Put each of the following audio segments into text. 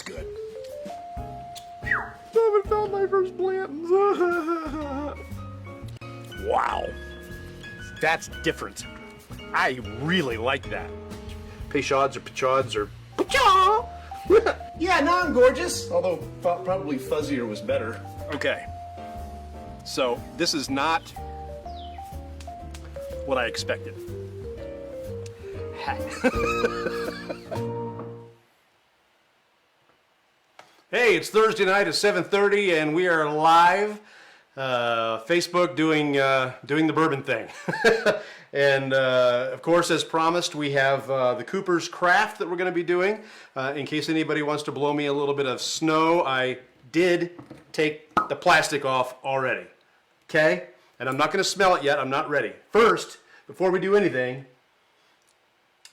good. I haven't found my first Blanton's. Wow. That's different. I really like that. Peychauds or Peychauds or Peychaud. Yeah, no, I'm gorgeous. Although probably fuzzier was better. Okay. So this is not what I expected. Hey, it's Thursday night at 7:30, and we are live. Facebook doing the bourbon thing. And of course, as promised, we have the Cooper's Craft that we're going to be doing. In case anybody wants to blow me a little bit of snow, I did take the plastic off already. Okay? And I'm not going to smell it yet. I'm not ready. First, before we do anything,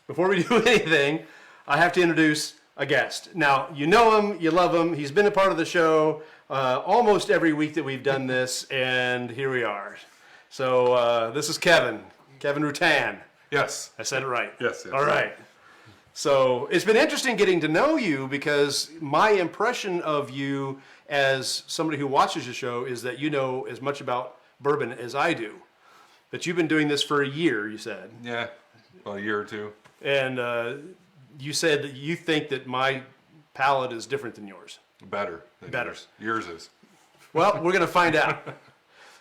I have to introduce a guest. Now, you know him, you love him. He's been a part of the show almost every week that we've done this, and here we are. So this is Kevin Rutan. Yes. I said it right. Yes. All right. So it's been interesting getting to know you, because my impression of you as somebody who watches the show is that you know as much about bourbon as I do. But you've been doing this for a year, you said. Yeah, about a year or two. And you said that you think that my palate is different than yours. Better. Yours is. Well, we're going to find out.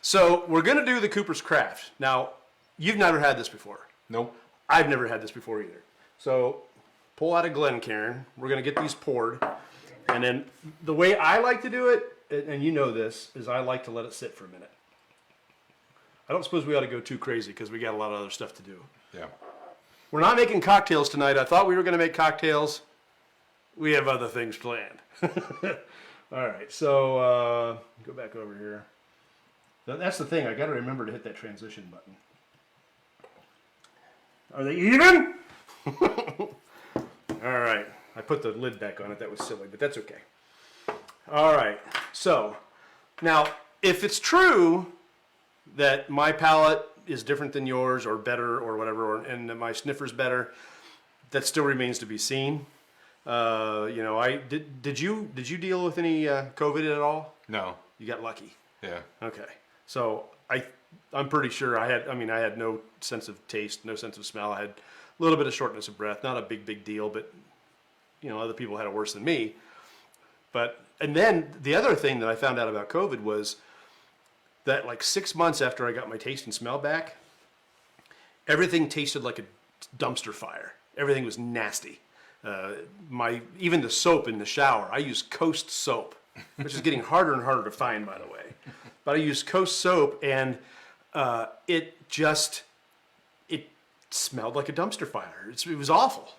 So we're going to do the Cooper's Craft. Now, you've never had this before. Nope. I've never had this before either. So pull out a Glencairn. We're going to get these poured. And then the way I like to do it, and you know this, is I like to let it sit for a minute. I don't suppose we ought to go too crazy because we got a lot of other stuff to do. Yeah. We're not making cocktails tonight. I thought we were going to make cocktails. We have other things planned. All right, so go back over here. That's the thing. I got to remember to hit that transition button. Are they even? All right. I put the lid back on it. That was silly, but that's okay. All right. So now, if it's true that my palate is different than yours, or better, or whatever, and that my sniffer's better, that still remains to be seen. You know, did you deal with any COVID at all? No. You got lucky. Yeah. Okay. So I'm pretty sure I had no sense of taste, no sense of smell. I had a little bit of shortness of breath, not a big deal, but you know, other people had it worse than me. And then the other thing that I found out about COVID was that like 6 months after I got my taste and smell back, everything tasted like a dumpster fire. Everything was nasty. Even the soap in the shower, I use Coast soap, which is getting harder and harder to find, by the way. But I used Coast soap, and it smelled like a dumpster fire. It was awful.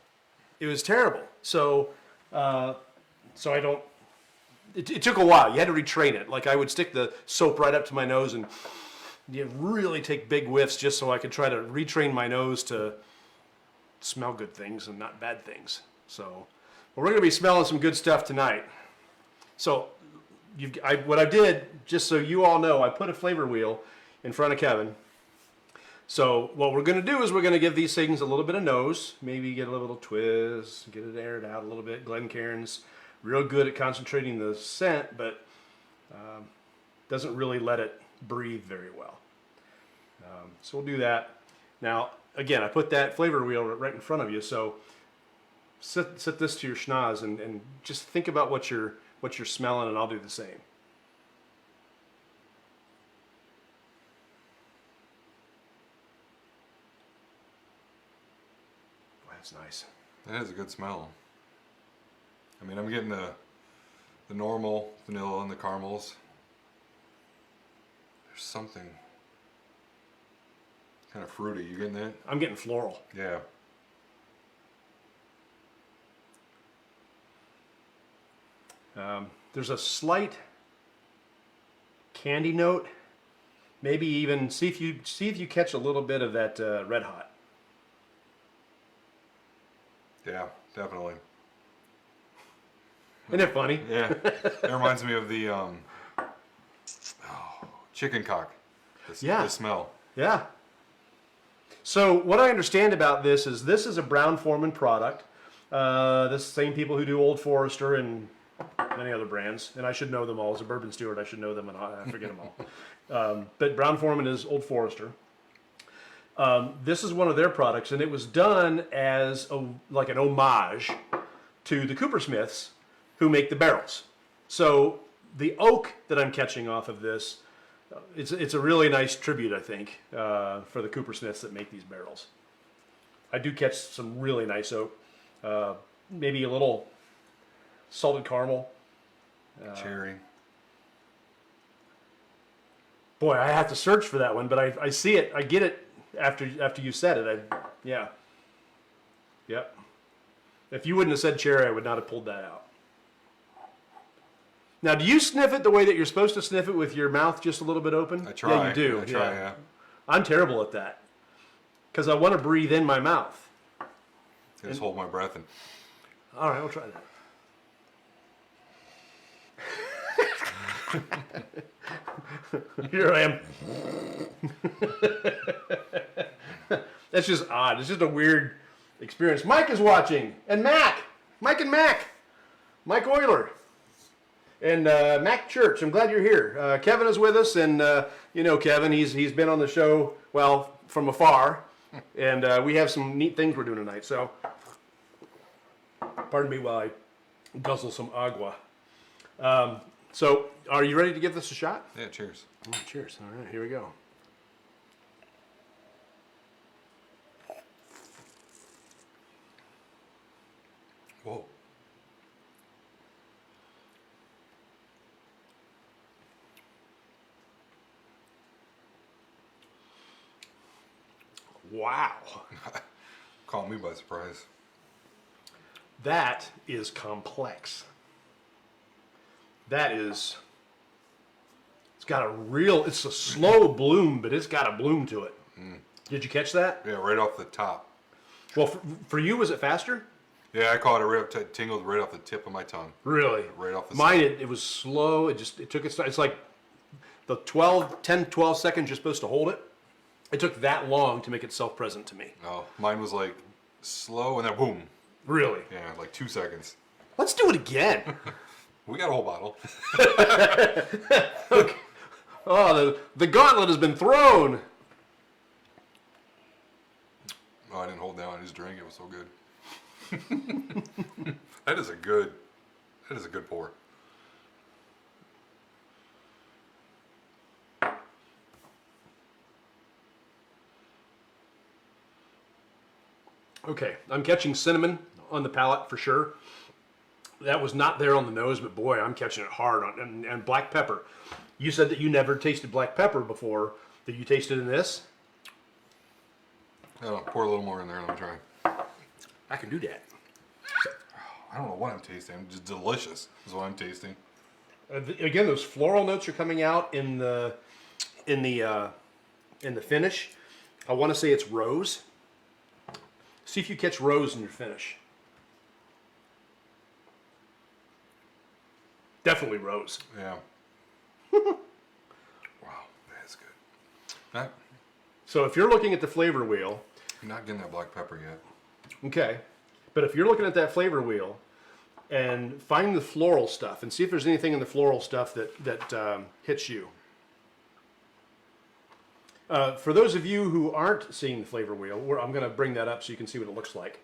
It was terrible. So it took a while. You had to retrain it. Like I would stick the soap right up to my nose and really take big whiffs just so I could try to retrain my nose to smell good things and not bad things. So we're going to be smelling some good stuff tonight. So what I did, just so you all know, I put a flavor wheel in front of Kevin. So what we're going to do is we're going to give these things a little bit of nose, maybe get a little twist, get it aired out a little bit. Glencairn's real good at concentrating the scent, but doesn't really let it breathe very well. So we'll do that. Now, again, I put that flavor wheel right in front of you, so set this to your schnoz and just think about what you're smelling, and I'll do the same. Boy, that's nice. That is a good smell. I mean, I'm getting the normal vanilla and the caramels. There's something kind of fruity. You getting that? I'm getting floral. Yeah. There's a slight candy note. Maybe even see if you catch a little bit of that red hot. Yeah, definitely. Isn't it funny? Yeah. It reminds me of the chicken cock. The smell. Yeah. So what I understand about this is a Brown-Forman product. This same people who do Old Forester and any other brands, and I should know them all. As a bourbon steward, I should know them, and I forget them all. But Brown-Forman is Old Forester. This is one of their products, and it was done as like an homage to the Coopersmiths, who make the barrels. So the oak that I'm catching off of this, it's a really nice tribute, I think, for the Coopersmiths that make these barrels. I do catch some really nice oak, maybe a little salted caramel. Cherry. Boy, I have to search for that one, but I see it. I get it after you said it. Yeah. Yep. If you wouldn't have said cherry, I would not have pulled that out. Now, do you sniff it the way that you're supposed to sniff it with your mouth just a little bit open? I try. Yeah, you do. I try, yeah. I'm terrible at that because I want to breathe in my mouth. Just hold my breath and. All right, I'll try that. Here I am. That's just odd. It's just a weird experience. Mike is watching, and Mac. Mike and Mac. Mike Euler. And Mac Church. I'm glad you're here. Kevin is with us, and you know Kevin. He's been on the show, well, from afar. And we have some neat things we're doing tonight. So, pardon me while I guzzle some agua. So, are you ready to give this a shot? Yeah, cheers. Oh, cheers. All right, here we go. Whoa. Wow. Caught me by surprise. That is complex. That is, it's got it's a slow bloom, but it's got a bloom to it. Did you catch that? Yeah, right off the top. Well, for you, was it faster? Yeah, I caught it right up, tingled right off the tip of my tongue. Really? Right off the Mine, side. it was slow. It took its time. It's like the 10, 12 seconds you're supposed to hold it. It took that long to make itself present to me. No, mine was like slow and then boom. Really? Yeah, like 2 seconds. Let's do it again. We got a whole bottle. Okay. Oh, the gauntlet has been thrown. Oh, I didn't hold down. I just drank. It was so good. That is a good pour. Okay, I'm catching cinnamon on the palate for sure. That was not there on the nose, but boy, I'm catching it hard on and black pepper. You said that you never tasted black pepper before. Did you taste it in this? Oh, pour a little more in there. Let me try. I can do that. I don't know what I'm tasting. Just delicious is what I'm tasting. Again, those floral notes are coming out in the finish. I want to say it's rose. See if you catch rose in your finish. Definitely rose. Yeah. Wow, that's good. Not, So if you're looking at the flavor wheel, I'm not getting that black pepper yet. okay, but if you're looking at that flavor wheel and find the floral stuff and see if there's anything in the floral stuff that hits you. For those of you who aren't seeing the flavor wheel, I'm going to bring that up so you can see what it looks like.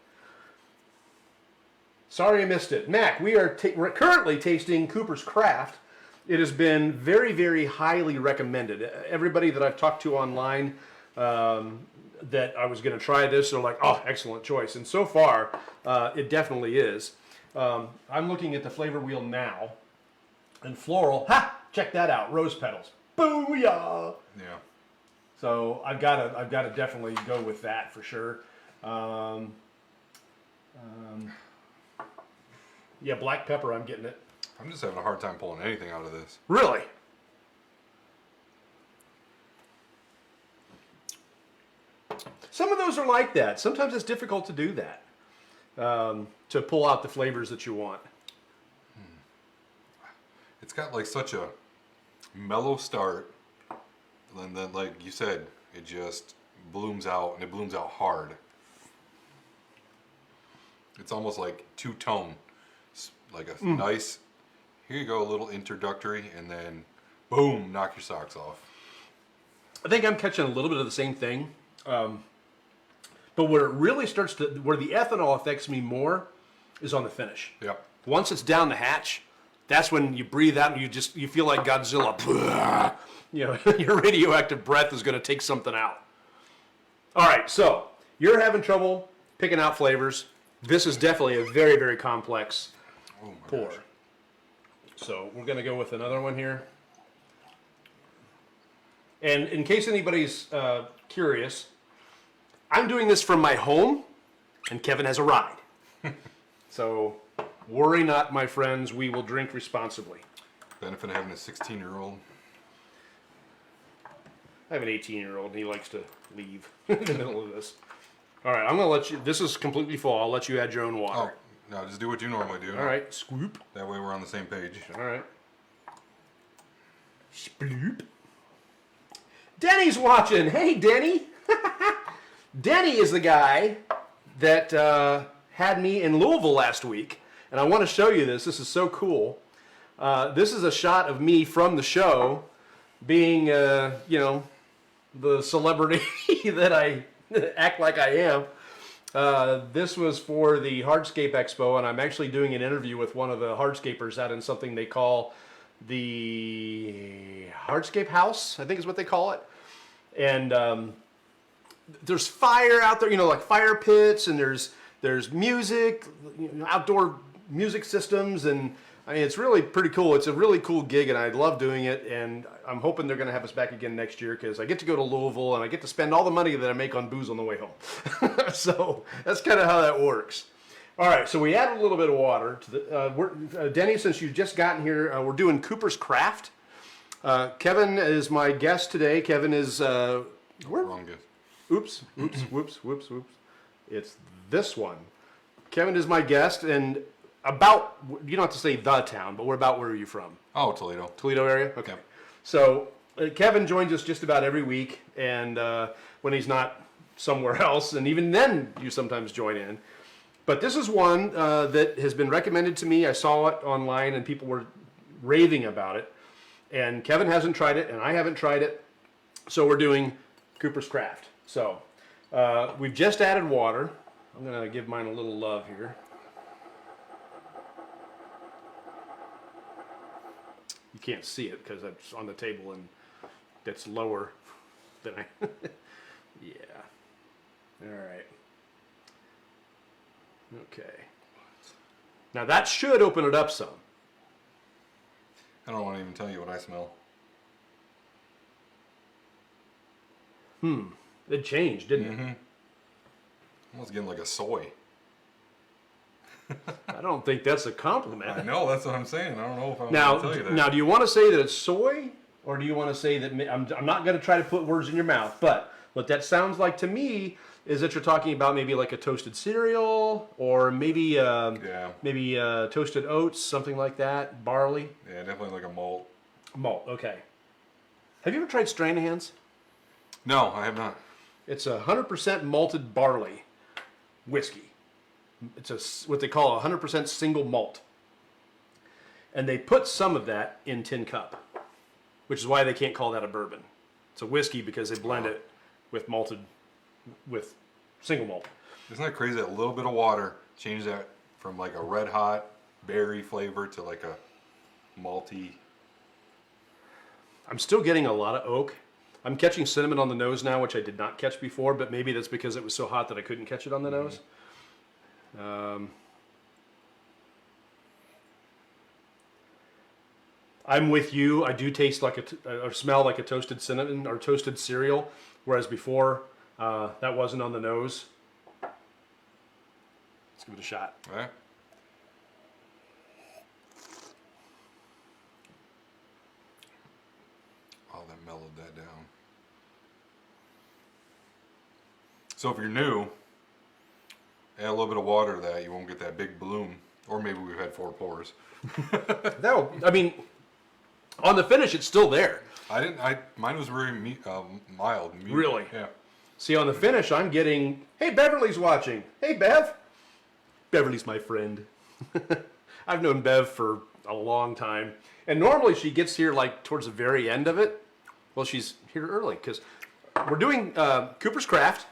Sorry I missed it. Mac, we're currently tasting Cooper's Craft. It has been very, very highly recommended. Everybody that I've talked to online that I was going to try this, they're like, oh, excellent choice. And so far, it definitely is. I'm looking at the flavor wheel now. And floral, check that out, rose petals. Booyah! Yeah. So I've got to definitely go with that for sure. Yeah, black pepper, I'm getting it. I'm just having a hard time pulling anything out of this. Really? Some of those are like that. Sometimes it's difficult to do that, to pull out the flavors that you want. It's got like such a mellow start, and then like you said, it just blooms out, and it blooms out hard. It's almost like two-tone, like a nice, here you go, a little introductory, and then boom, knock your socks off. I think I'm catching a little bit of the same thing. But where it really starts to, where the ethanol affects me more is on the finish. Yep. Once it's down the hatch, that's when you breathe out and you feel like Godzilla. You know, your radioactive breath is going to take something out. All right, so you're having trouble picking out flavors. This is definitely a very, very complex pour. Gosh. So we're going to go with another one here. And in case anybody's curious, I'm doing this from my home, and Kevin has a ride. So worry not, my friends. We will drink responsibly. Benefit of having a 16-year-old. I have an 18-year-old, and he likes to leave in the middle of this. All right, I'm going to let you... This is completely full. I'll let you add your own water. Oh, no, just do what you normally do. All right, scoop. That way we're on the same page. All right. Sploop. Denny's watching. Hey, Denny. Denny is the guy that had me in Louisville last week, and I want to show you this. This is so cool. This is a shot of me from the show being, you know, the celebrity that I act like I am. This was for the Hardscape Expo, and I'm actually doing an interview with one of the hardscapers out in something they call the Hardscape House, I think is what they call it. And there's fire out there, you know, like fire pits, and there's music, you know, outdoor music systems, and I mean, it's really pretty cool. It's a really cool gig, and I love doing it, and I'm hoping they're going to have us back again next year because I get to go to Louisville, and I get to spend all the money that I make on booze on the way home. So that's kind of how that works. All right, so we add a little bit of water to the. Denny, since you've just gotten here, we're doing Cooper's Craft. Kevin is my guest today. Kevin is Wrong guess. Oops, whoops. It's this one. Kevin is my guest, and about, you don't have to say the town, but where are you from? Oh, Toledo. Toledo area? Okay. Yep. So Kevin joins us just about every week, and when he's not somewhere else, and even then you sometimes join in. But this is one that has been recommended to me. I saw it online, and people were raving about it. And Kevin hasn't tried it, and I haven't tried it. So we're doing Cooper's Craft. So we've just added water. I'm going to give mine a little love here. You can't see it because it's on the table and that's lower than I... Yeah. All right. Okay. Now that should open it up some. I don't want to even tell you what I smell. It changed, didn't it? I was getting like a soy. I don't think that's a compliment. I know, that's what I'm saying. I don't know if I'm Now, going to tell you that. now, do you want to say that it's soy, or do you want to say that I'm not going to try to put words in your mouth? But what that sounds like to me is that you're talking about maybe like a toasted cereal, or maybe toasted oats, something like that, barley. Yeah, definitely like a malt. Malt. Okay. Have you ever tried Stranahan's? No, I have not. It's 100% malted barley whiskey. It's what they call 100% single malt. And they put some of that in tin cup, which is why they can't call that a bourbon. It's a whiskey because they blend it with single malt. Isn't that crazy that a little bit of water changed that from like a red hot berry flavor to like a malty? I'm still getting a lot of oak. I'm catching cinnamon on the nose now, which I did not catch before, but maybe that's because it was so hot that I couldn't catch it on the nose. I'm with you. I do taste like or smell like a toasted cinnamon or toasted cereal, whereas before that wasn't on the nose. Let's give it a shot. All right. Oh, that mellowed that down. So if you're new, add a little bit of water to that. You won't get that big bloom. Or maybe we've had 4 pours. I mean, on the finish, it's still there. Mine was very mild. Really? Yeah. See, on the finish, I'm getting, hey, Beverly's watching. Hey, Bev. Beverly's my friend. I've known Bev for, a long time. And normally she gets here like towards the very end of it. Well, she's here early because we're doing Cooper's Craft.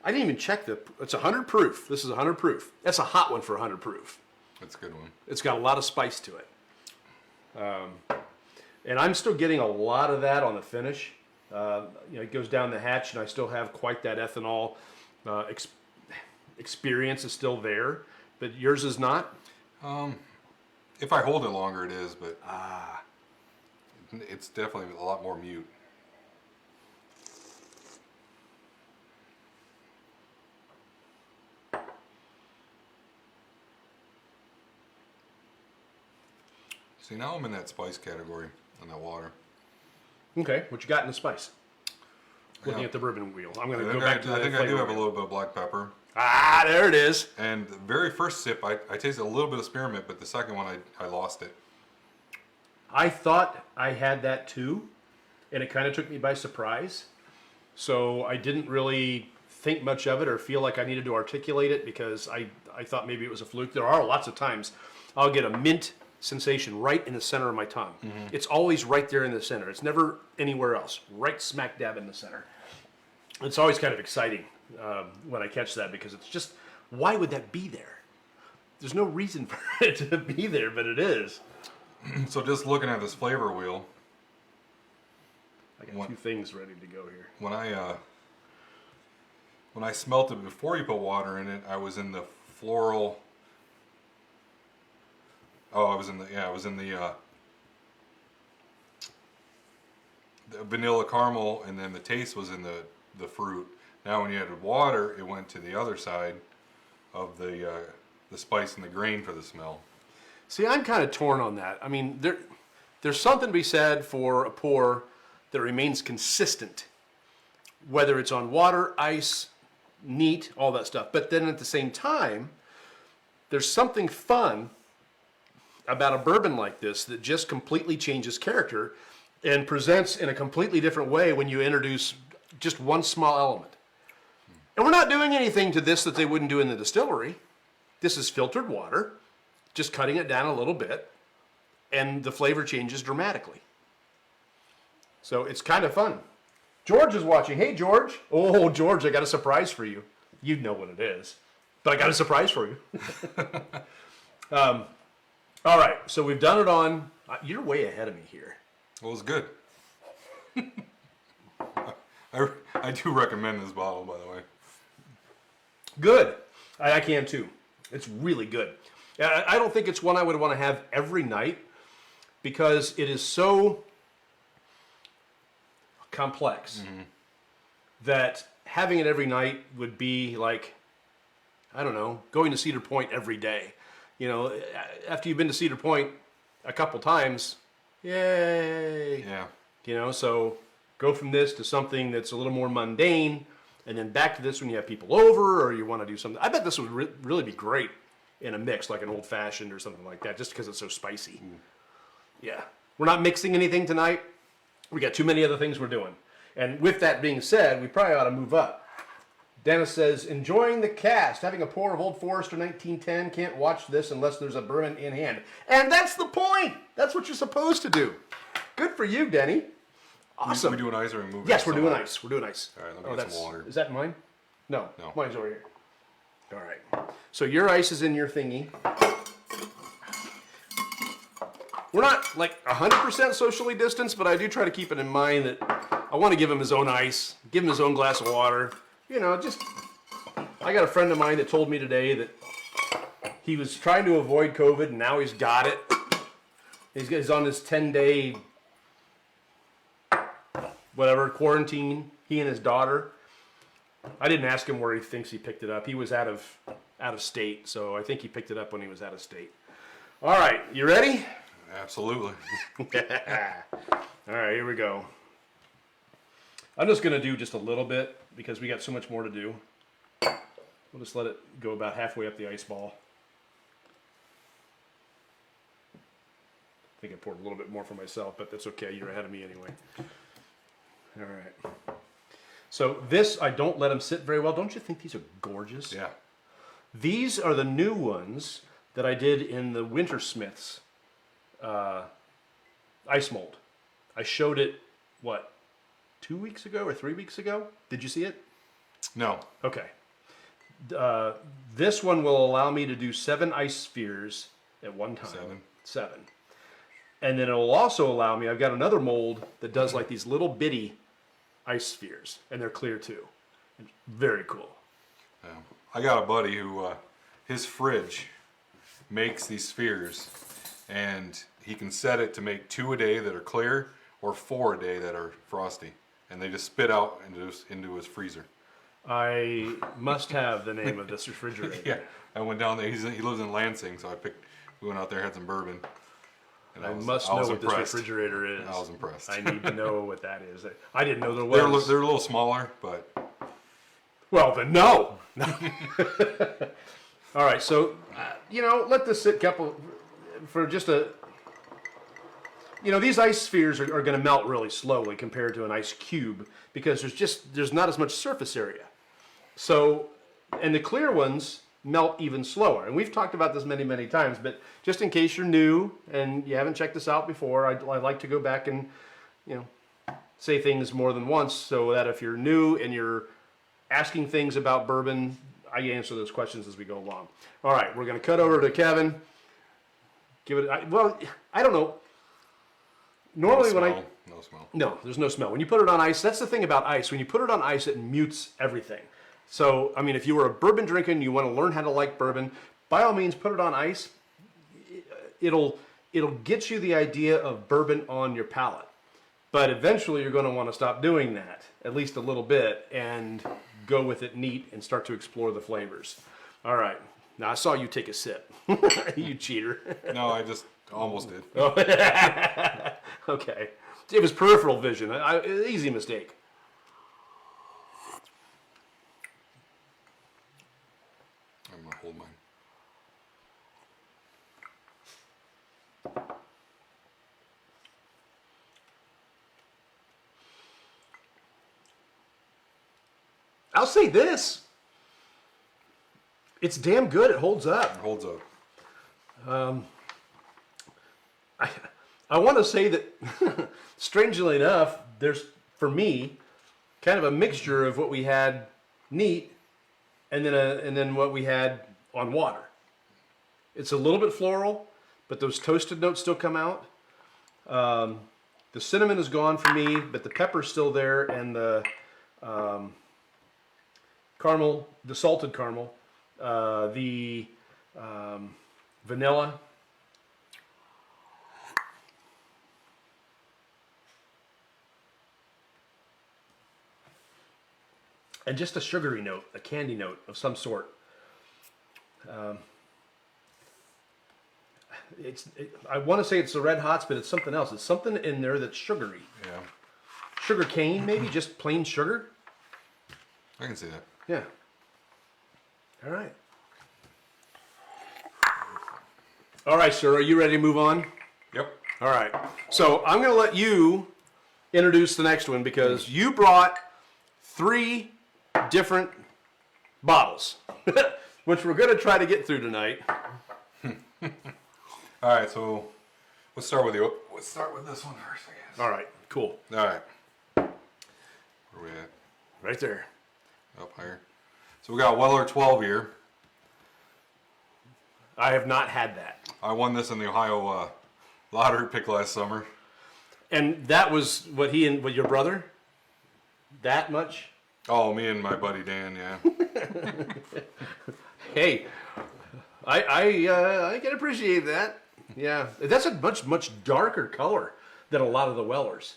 I didn't even check it's 100 proof. This is 100 proof. That's a hot one for 100 proof. That's a good one. It's got a lot of spice to it. And I'm still getting a lot of that on the finish. It goes down the hatch, and I still have quite that ethanol experience is still there, but yours is not. If I hold it longer, it is, but it's definitely a lot more mute. See, now I'm in that spice category on that water. Okay, what you got in the spice? Looking at the bourbon wheel. I'm going to go back to that. I think I do have a little bit of black pepper. Ah, there it is. And the very first sip, I tasted a little bit of spearmint, but the second one, I lost it. I thought I had that too, and it kind of took me by surprise. So I didn't really think much of it or feel like I needed to articulate it because I thought maybe it was a fluke. There are lots of times I'll get a mint sensation right in the center of my tongue. Mm-hmm. It's always right there in the center. It's never anywhere else. Right smack dab in the center. It's always kind of exciting when I catch that because it's just, why would that be there? There's no reason for it to be there, but it is. So just looking at this flavor wheel, I got two things ready to go here. When I smelt it before you put water in it, I was in the floral. Oh, I was in the vanilla caramel, and then the taste was in the fruit. Now, when you added water, it went to the other side of the spice and the grain for the smell. See, I'm kind of torn on that. I mean, there's something to be said for a pour that remains consistent, whether it's on water, ice, neat, all that stuff. But then at the same time, there's something fun about a bourbon like this that just completely changes character and presents in a completely different way when you introduce just one small element. And we're not doing anything to this that they wouldn't do in the distillery. This is filtered water, just cutting it down a little bit, and the flavor changes dramatically. So it's kind of fun. George is watching. Hey, George. Oh, George, I got a surprise for you. You know what it is, but I got a surprise for you. All right, so we've done it on. You're way ahead of me here. Well, it was good. I do recommend this bottle, by the way. Good. I can too. It's really good. I don't think it's one I would want to have every night because it is so complex that having it every night would be like, I don't know, going to Cedar Point every day. You know, after you've been to Cedar Point a couple times, yay. Yeah. You know, so go from this to something that's a little more mundane, and then back to this when you have people over or you want to do something. I bet this would really be great in a mix, like an old-fashioned or something like that, just because it's so spicy. Yeah. We're not mixing anything tonight. We got too many other things we're doing. And with that being said, we probably ought to move up. Dennis says, enjoying the cast, having a pour of Old Forester 1910, can't watch this unless there's a bourbon in hand. And that's the point. That's what you're supposed to do. Good for you, Denny. Awesome. We doing ice or we moving? Yes, we're doing ice. We're doing ice. All right, let me get some water. Is that mine? No. No. Mine's over here. All right. So your ice is in your thingy. We're not like 100% socially distanced, but I do try to keep it in mind that I want to give him his own ice, give him his own glass of water. You know, I got a friend of mine that told me today that he was trying to avoid COVID and now he's got it. He's on this 10-day, whatever, quarantine, he and his daughter. I didn't ask him where he thinks he picked it up. He was out of state, so I think he picked it up when he was out of state. All right, you ready? Absolutely. All right, here we go. I'm just going to do just a little bit because we got so much more to do. We'll just let it go about halfway up the ice ball. I think I poured a little bit more for myself, but that's okay. You're ahead of me anyway. All right. So this, I don't let them sit very well. Don't you think these are gorgeous? Yeah. These are the new ones that I did in the Wintersmiths ice mold. I showed it, 2 weeks ago or 3 weeks ago? Did you see it? No. Okay. This one will allow me to do 7 ice spheres at one time. 7. And then it will also allow me, I've got another mold that does like these little bitty ice spheres, and they're clear too. Very cool. I got a buddy who, his fridge makes these spheres, and he can set it to make 2 a day that are clear or 4 a day that are frosty. And they just spit out into his freezer. I must have the name of this refrigerator. Yeah, I went down there. He lives in Lansing, so we went out there, had some bourbon. And I must know what this refrigerator is. I was impressed. I need to know what that is. I didn't know there was. They're a little smaller, but... Well, then no. All right, so, let this sit for just a... these ice spheres are going to melt really slowly compared to an ice cube because there's not as much surface area. So, and the clear ones melt even slower. And we've talked about this many, many times, but just in case you're new and you haven't checked this out before, I like to go back and, say things more than once so that if you're new and you're asking things about bourbon, I answer those questions as we go along. All right, we're going to cut over to Kevin. I don't know. Normally No smell. No, there's no smell. When you put it on ice, that's the thing about ice. When you put it on ice, it mutes everything. So, if you were a bourbon drinker and you want to learn how to like bourbon, by all means, put it on ice. It'll get you the idea of bourbon on your palate. But eventually you're going to want to stop doing that, at least a little bit, and go with it neat and start to explore the flavors. All right. Now, I saw you take a sip. You cheater. No, I just almost did. Oh. Okay. It was peripheral vision. Easy mistake. I'm going to hold mine. I'll say this. It's damn good. It holds up. It holds up. I want to say that, strangely enough, there's, for me, kind of a mixture of what we had neat and then what we had on water. It's a little bit floral, but those toasted notes still come out. The cinnamon is gone for me, but the pepper's still there, and the caramel, the salted caramel, the vanilla. And just a sugary note, a candy note of some sort. I want to say it's the Red Hots, but it's something else. It's something in there that's sugary. Yeah. Sugar cane, maybe? Just plain sugar? I can see that. Yeah. All right. All right, sir. Are you ready to move on? Yep. All right. So I'm going to let you introduce the next one because you brought 3 different bottles, which we're going to try to get through tonight. All right, so let's start with this one first, I guess. All right. Cool. All right. Where are we at? Right there. Up higher. So we got Weller 12 here. I have not had that. I won this in the Ohio lottery pick last summer. And that was what he and your brother? That much? Oh, me and my buddy Dan, yeah. Hey, I can appreciate that. Yeah, that's a much darker color than a lot of the Wellers.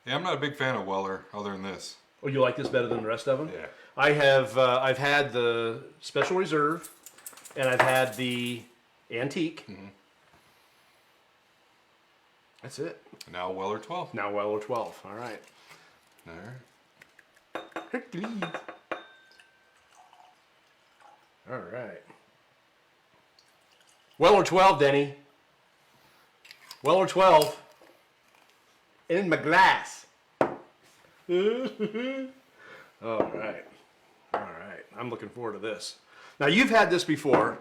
Yeah, I'm not a big fan of Weller other than this. Oh, you like this better than the rest of them? Yeah. I have. I've had the Special Reserve, and I've had the Antique. Mm-hmm. That's it. Now Weller 12. Now Weller 12. All right. There. Hercules. All right. Weller 12, Denny. Weller 12. In my glass. All right. All right. I'm looking forward to this. Now, you've had this before.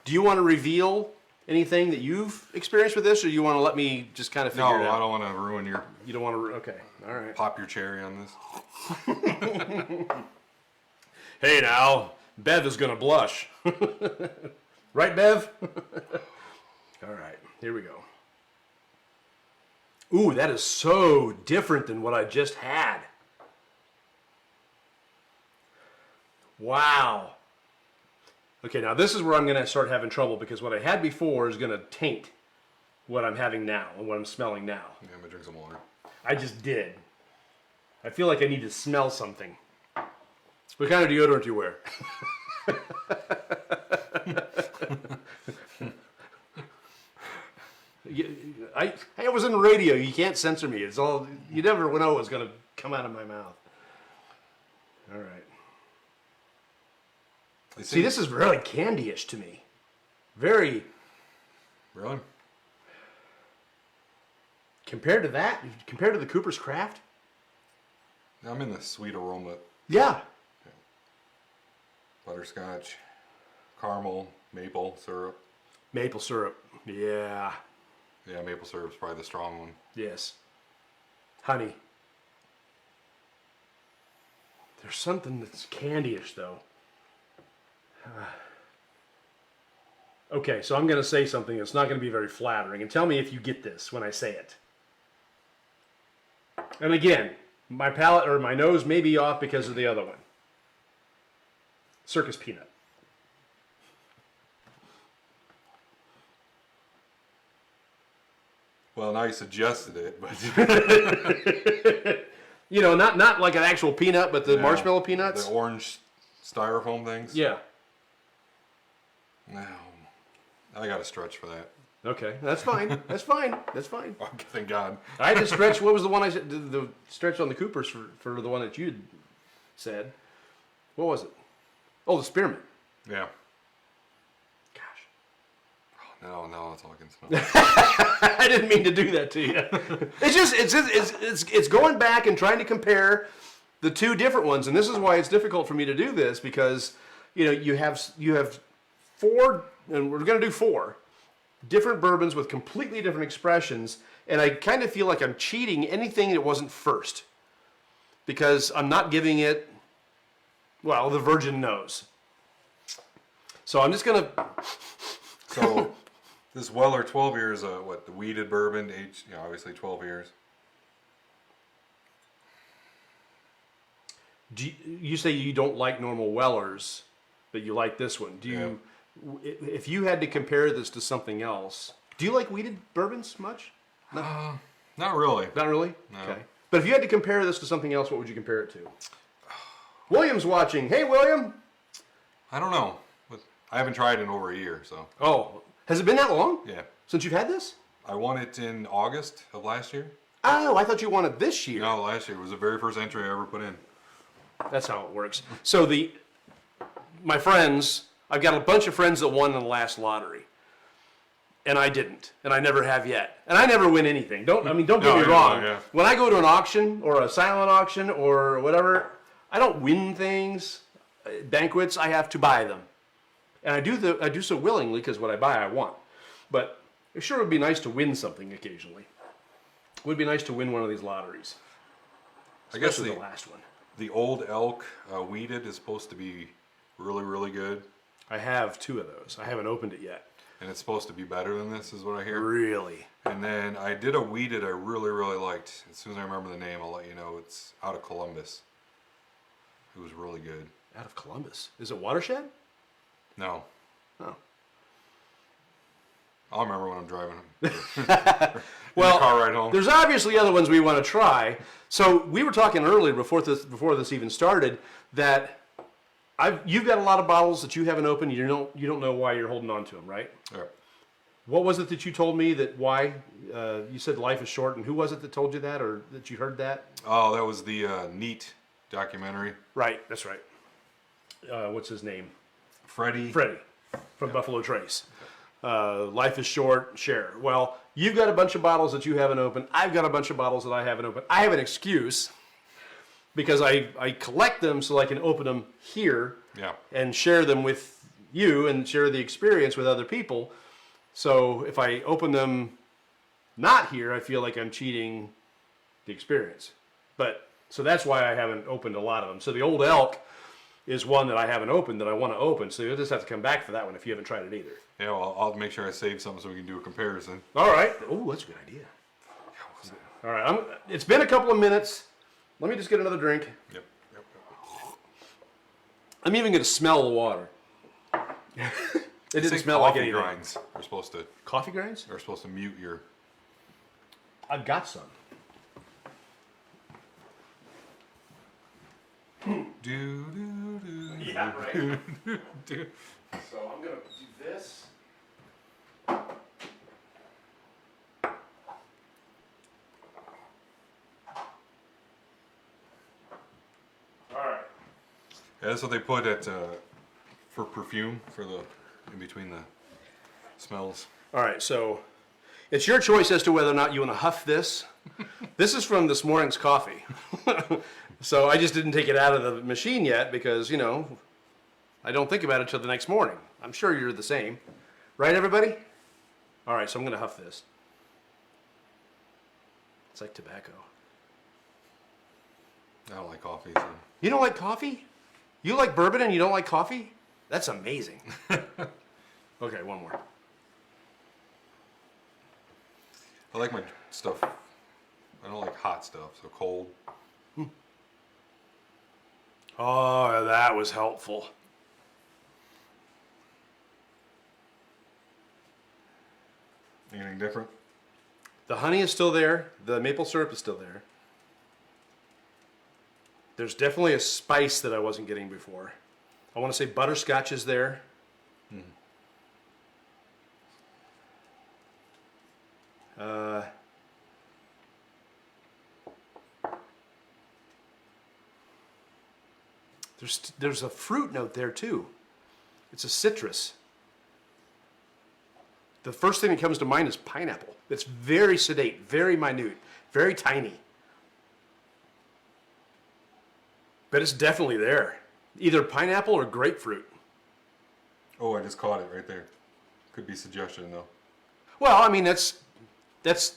Do you want to reveal anything that you've experienced with this, or you want to let me just kind of figure No, it out? I don't want to ruin your. You don't want to. Okay. All right. Pop your cherry on this. Hey now, Bev is gonna blush. Right, Bev? All right, here we go. Ooh, that is so different than what I just had. Wow. Okay, now this is where I'm gonna start having trouble because what I had before is gonna taint what I'm having now and what I'm smelling now. Yeah, I'm gonna drink some water. I just did. I feel like I need to smell something. What kind of deodorant do you wear? I was in radio. You can't censor me. It's all, you never know what's going to come out of my mouth. All right. See, this is really candy-ish to me. Very. Really? Compared to that, compared to the Cooper's Craft? I'm in the sweet aroma. Yeah. Butterscotch, caramel, maple syrup. Maple syrup. Yeah. Yeah, maple syrup's probably the strong one. Yes. Honey. There's something that's candy-ish, though. Okay, so I'm going to say something that's not going to be very flattering, and tell me if you get this when I say it. And again, my palate or my nose may be off because of the other one. Circus peanut. Well, now you suggested it, but You know, not like an actual peanut, but the marshmallow peanuts. the orange styrofoam things. Yeah. No, I got to stretch for that. Okay, that's fine. That's fine. That's fine. Oh, thank God. I had to stretch. What was the one I said? The stretch on the Coopers for the one that you said. What was it? Oh, the spearmint. Yeah. Gosh, Oh, no, that's all I can smell. I didn't mean to do that to you. It's going back and trying to compare the two different ones, and this is why it's difficult for me to do this because you have four, and we're going to do four different bourbons with completely different expressions, and I kind of feel like I'm cheating anything that wasn't first because I'm not giving it, well, the virgin nose. So I'm just going to... So, this Weller 12 years, the weeded bourbon, aged, obviously 12 years. You say you don't like normal Wellers, but you like this one. Do you? If you had to compare this to something else, do you like weeded bourbons much? No. Not really. Not really? No. Okay. But if you had to compare this to something else, what would you compare it to? William's watching. Hey, William. I don't know. I haven't tried in over a year, so. Oh, has it been that long? Yeah. Since you've had this? I won it in August of last year. Oh, I thought you won it this year. No, last year. It was the very first entry I ever put in. That's how it works. So my friends, I've got a bunch of friends that won in the last lottery. And I didn't. And I never have yet. And I never win anything. Don't get me wrong. Yeah. When I go to an auction or a silent auction or whatever, I don't win things. Banquets, I have to buy them. And I do so willingly because what I buy I want. But it sure would be nice to win something occasionally. It would be nice to win one of these lotteries. I guess Especially the last one. The Old Elk weeded is supposed to be really, really good. I have two of those. I haven't opened it yet. And it's supposed to be better than this, is what I hear. Really? And then I did a weeded I really, really liked. As soon as I remember the name, I'll let you know. It's out of Columbus. It was really good. Out of Columbus? Is it Watershed? No. Oh. I'll remember when I'm driving. Well, the car ride home. There's obviously other ones we want to try. So we were talking earlier before this even started that you've got a lot of bottles that you haven't opened. You don't know why you're holding on to them, right? Yeah. What was it that you told me that why you said life is short, and who was it that told you that or that you heard that? Oh, that was the Neat documentary. Right, that's right. What's his name? Freddie from Buffalo Trace. Life is short, share. Well, you've got a bunch of bottles that you haven't opened. I've got a bunch of bottles that I haven't opened. I have an excuse because I collect them so I can open them here Yeah. and share them with you and share the experience with other people. So if I open them not here, I feel like I'm cheating the experience. But so that's why I haven't opened a lot of them. So the Old Elk is one that I haven't opened that I want to open. So you'll just have to come back for that one if you haven't tried it either. Yeah, well, I'll make sure I save some so we can do a comparison. All right. Oh, that's a good idea. All right. It's been a couple of minutes. Let me just get another drink. Yep. I'm even going to smell the water. It didn't smell like anything. Coffee grinds are supposed to. Coffee grinds? They're supposed to mute your. I've got some. Yeah, right. So I'm going to do this. Yeah, that's what they put at for perfume for the in between the smells. All right, so it's your choice as to whether or not you want to huff this. This is from this morning's coffee. So I just didn't take it out of the machine yet because, you know, I don't think about it till the next morning. I'm sure you're the same. Right, everybody? All right, so I'm going to huff this. It's like tobacco. I don't like coffee. So. You don't like coffee? You like bourbon and you don't like coffee? That's amazing. Okay, one more. I like my stuff. I don't like hot stuff, so cold. Oh, that was helpful. Anything different? The honey is still there. The maple syrup is still there. There's definitely a spice that I wasn't getting before. I want to say butterscotch is there. There's a fruit note there too. It's a citrus. The first thing that comes to mind is pineapple. It's very sedate, very minute, very tiny. But it's definitely there. Either pineapple or grapefruit. Oh, I just caught it right there. Could be suggestion though. Well, I mean that's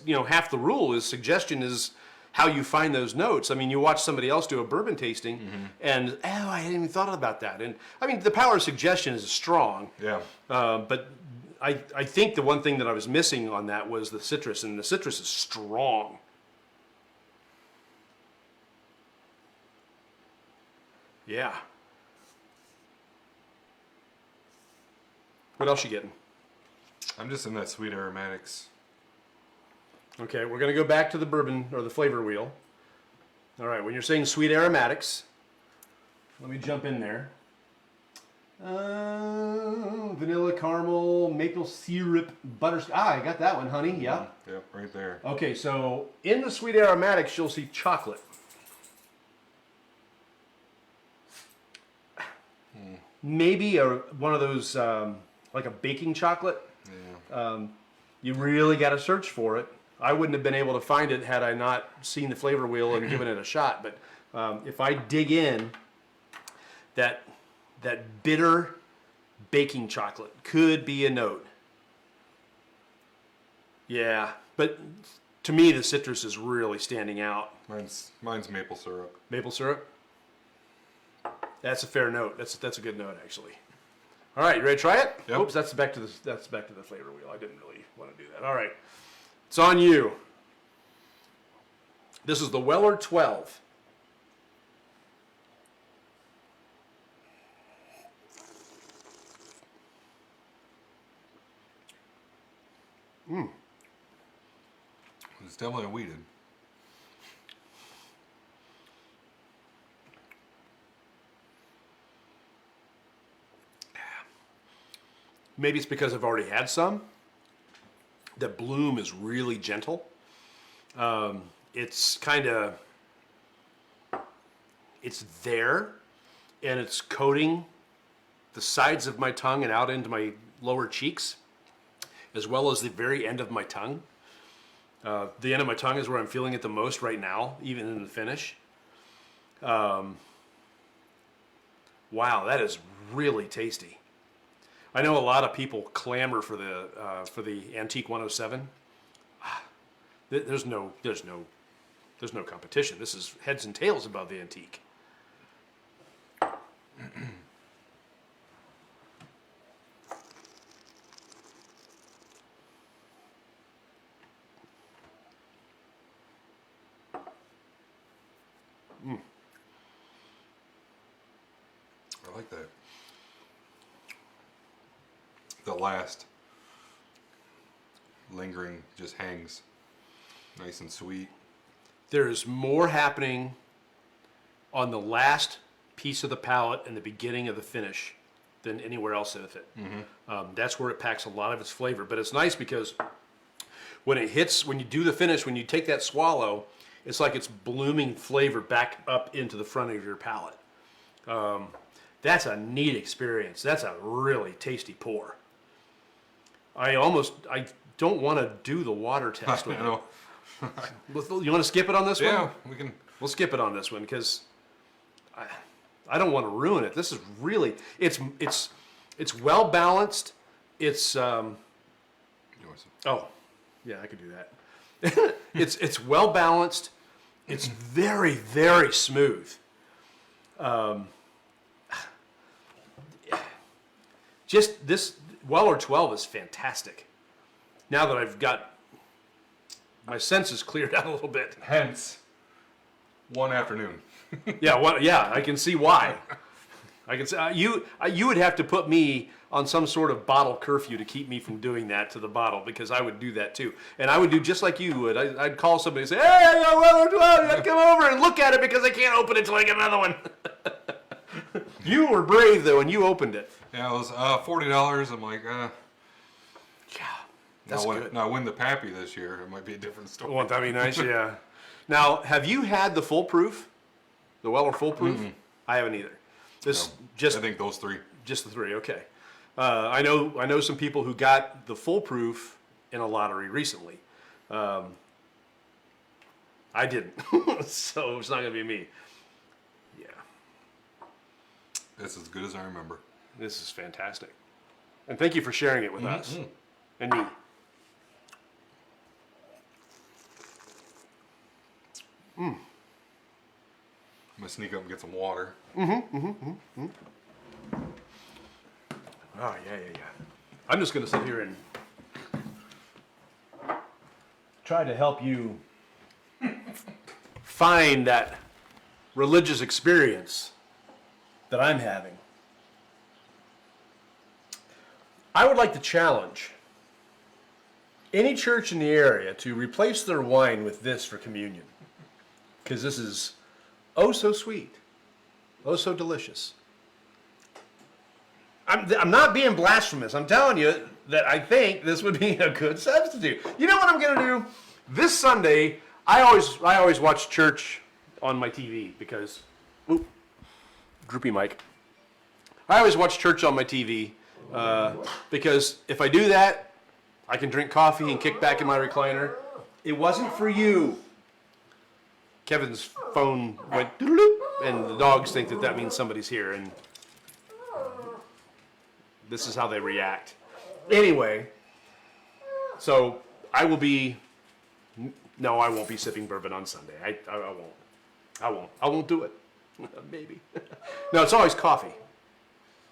you know half the rule is suggestion is how you find those notes. I mean, you watch somebody else do a bourbon tasting, and I hadn't even thought about that. And I mean, the power of suggestion is strong. Yeah. But I think the one thing that I was missing on that was the citrus, and the citrus is strong. Yeah. What else you getting? I'm just in that sweet aromatics. Okay, we're going to go back to the bourbon or the flavor wheel. All right, when you're saying sweet aromatics, let me jump in there. Vanilla, caramel, maple syrup, butterscotch. I got that one, honey. Yeah. Yep, right there. Okay, so in the sweet aromatics, you'll see chocolate. Maybe one of those, like a baking chocolate. Yeah. You really got to search for it. I wouldn't have been able to find it had I not seen the flavor wheel and given it a shot. But if I dig in, that bitter baking chocolate could be a note. Yeah, but to me the citrus is really standing out. Mine's maple syrup. Maple syrup. That's a fair note. That's a good note actually. All right, you ready to try it? Yep. Oops, that's back to the flavor wheel. I didn't really want to do that. All right, it's on you. This is the Weller 12. It's definitely a wheated. Maybe it's because I've already had some. The bloom is really gentle. It's it's there, and it's coating the sides of my tongue and out into my lower cheeks, as well as the very end of my tongue. The end of my tongue is where I'm feeling it the most right now, even in the finish. Wow, that is really tasty. I know a lot of people clamor for the Antique 107. There's no competition. This is heads and tails above the Antique. I like that. The last lingering just hangs nice and sweet. There's more happening on the last piece of the palate and the beginning of the finish than anywhere else with it. That's where it packs a lot of its flavor. But it's nice because when it hits, when you do the finish, when you take that swallow, it's like it's blooming flavor back up into the front of your palate. That's a neat experience. That's a really tasty pour. I don't want to do the water test with it. You want to skip it on this one? Yeah, we can. We'll skip it on this one because I don't want to ruin it. This is really it's well balanced. It's You want some? oh yeah, I could do that. It's well balanced. It's very, very smooth. Just this Weller 12 is fantastic. Now that I've got my senses cleared out a little bit. Hence, one afternoon. Yeah, I can see why. I can see you would have to put me on some sort of bottle curfew to keep me from doing that to the bottle, because I would do that too. And I would do just like you would. I'd call somebody and say, "Hey, I got Weller 12, you gotta come over and look at it because I can't open it till I get another one." You were brave though, and you opened it. Yeah, it was $40. I'm like, Yeah, that's good. Now, win the Pappy this year, it might be a different story. Won't that be nice? Yeah. Now, have you had the Full Proof? The Weller Full Proof? I haven't either. This I think those three. Just the three, okay. I know some people who got the Full Proof in a lottery recently. I didn't, so it's not gonna be me. Yeah, That's as good as I remember. this is fantastic, and thank you for sharing it with us and me. I'm gonna sneak up and get some water. Oh yeah. I'm just gonna sit here and try to help you find that religious experience that I'm having. I would like to challenge any church in the area to replace their wine with this for communion, because this is oh so sweet, oh so delicious. I'm not being blasphemous. I'm telling you that I think this would be a good substitute. You know what I'm going to do? This Sunday, I always watch church on my TV because, droopy mic. I always watch church on my TV because if I do that, I can drink coffee and kick back in my recliner. It wasn't for you. Kevin's phone went doodle-doop, and the dogs think that means somebody's here, and this is how they react. Anyway, so I won't be sipping bourbon on Sunday. I won't do it. Maybe. No, it's always coffee.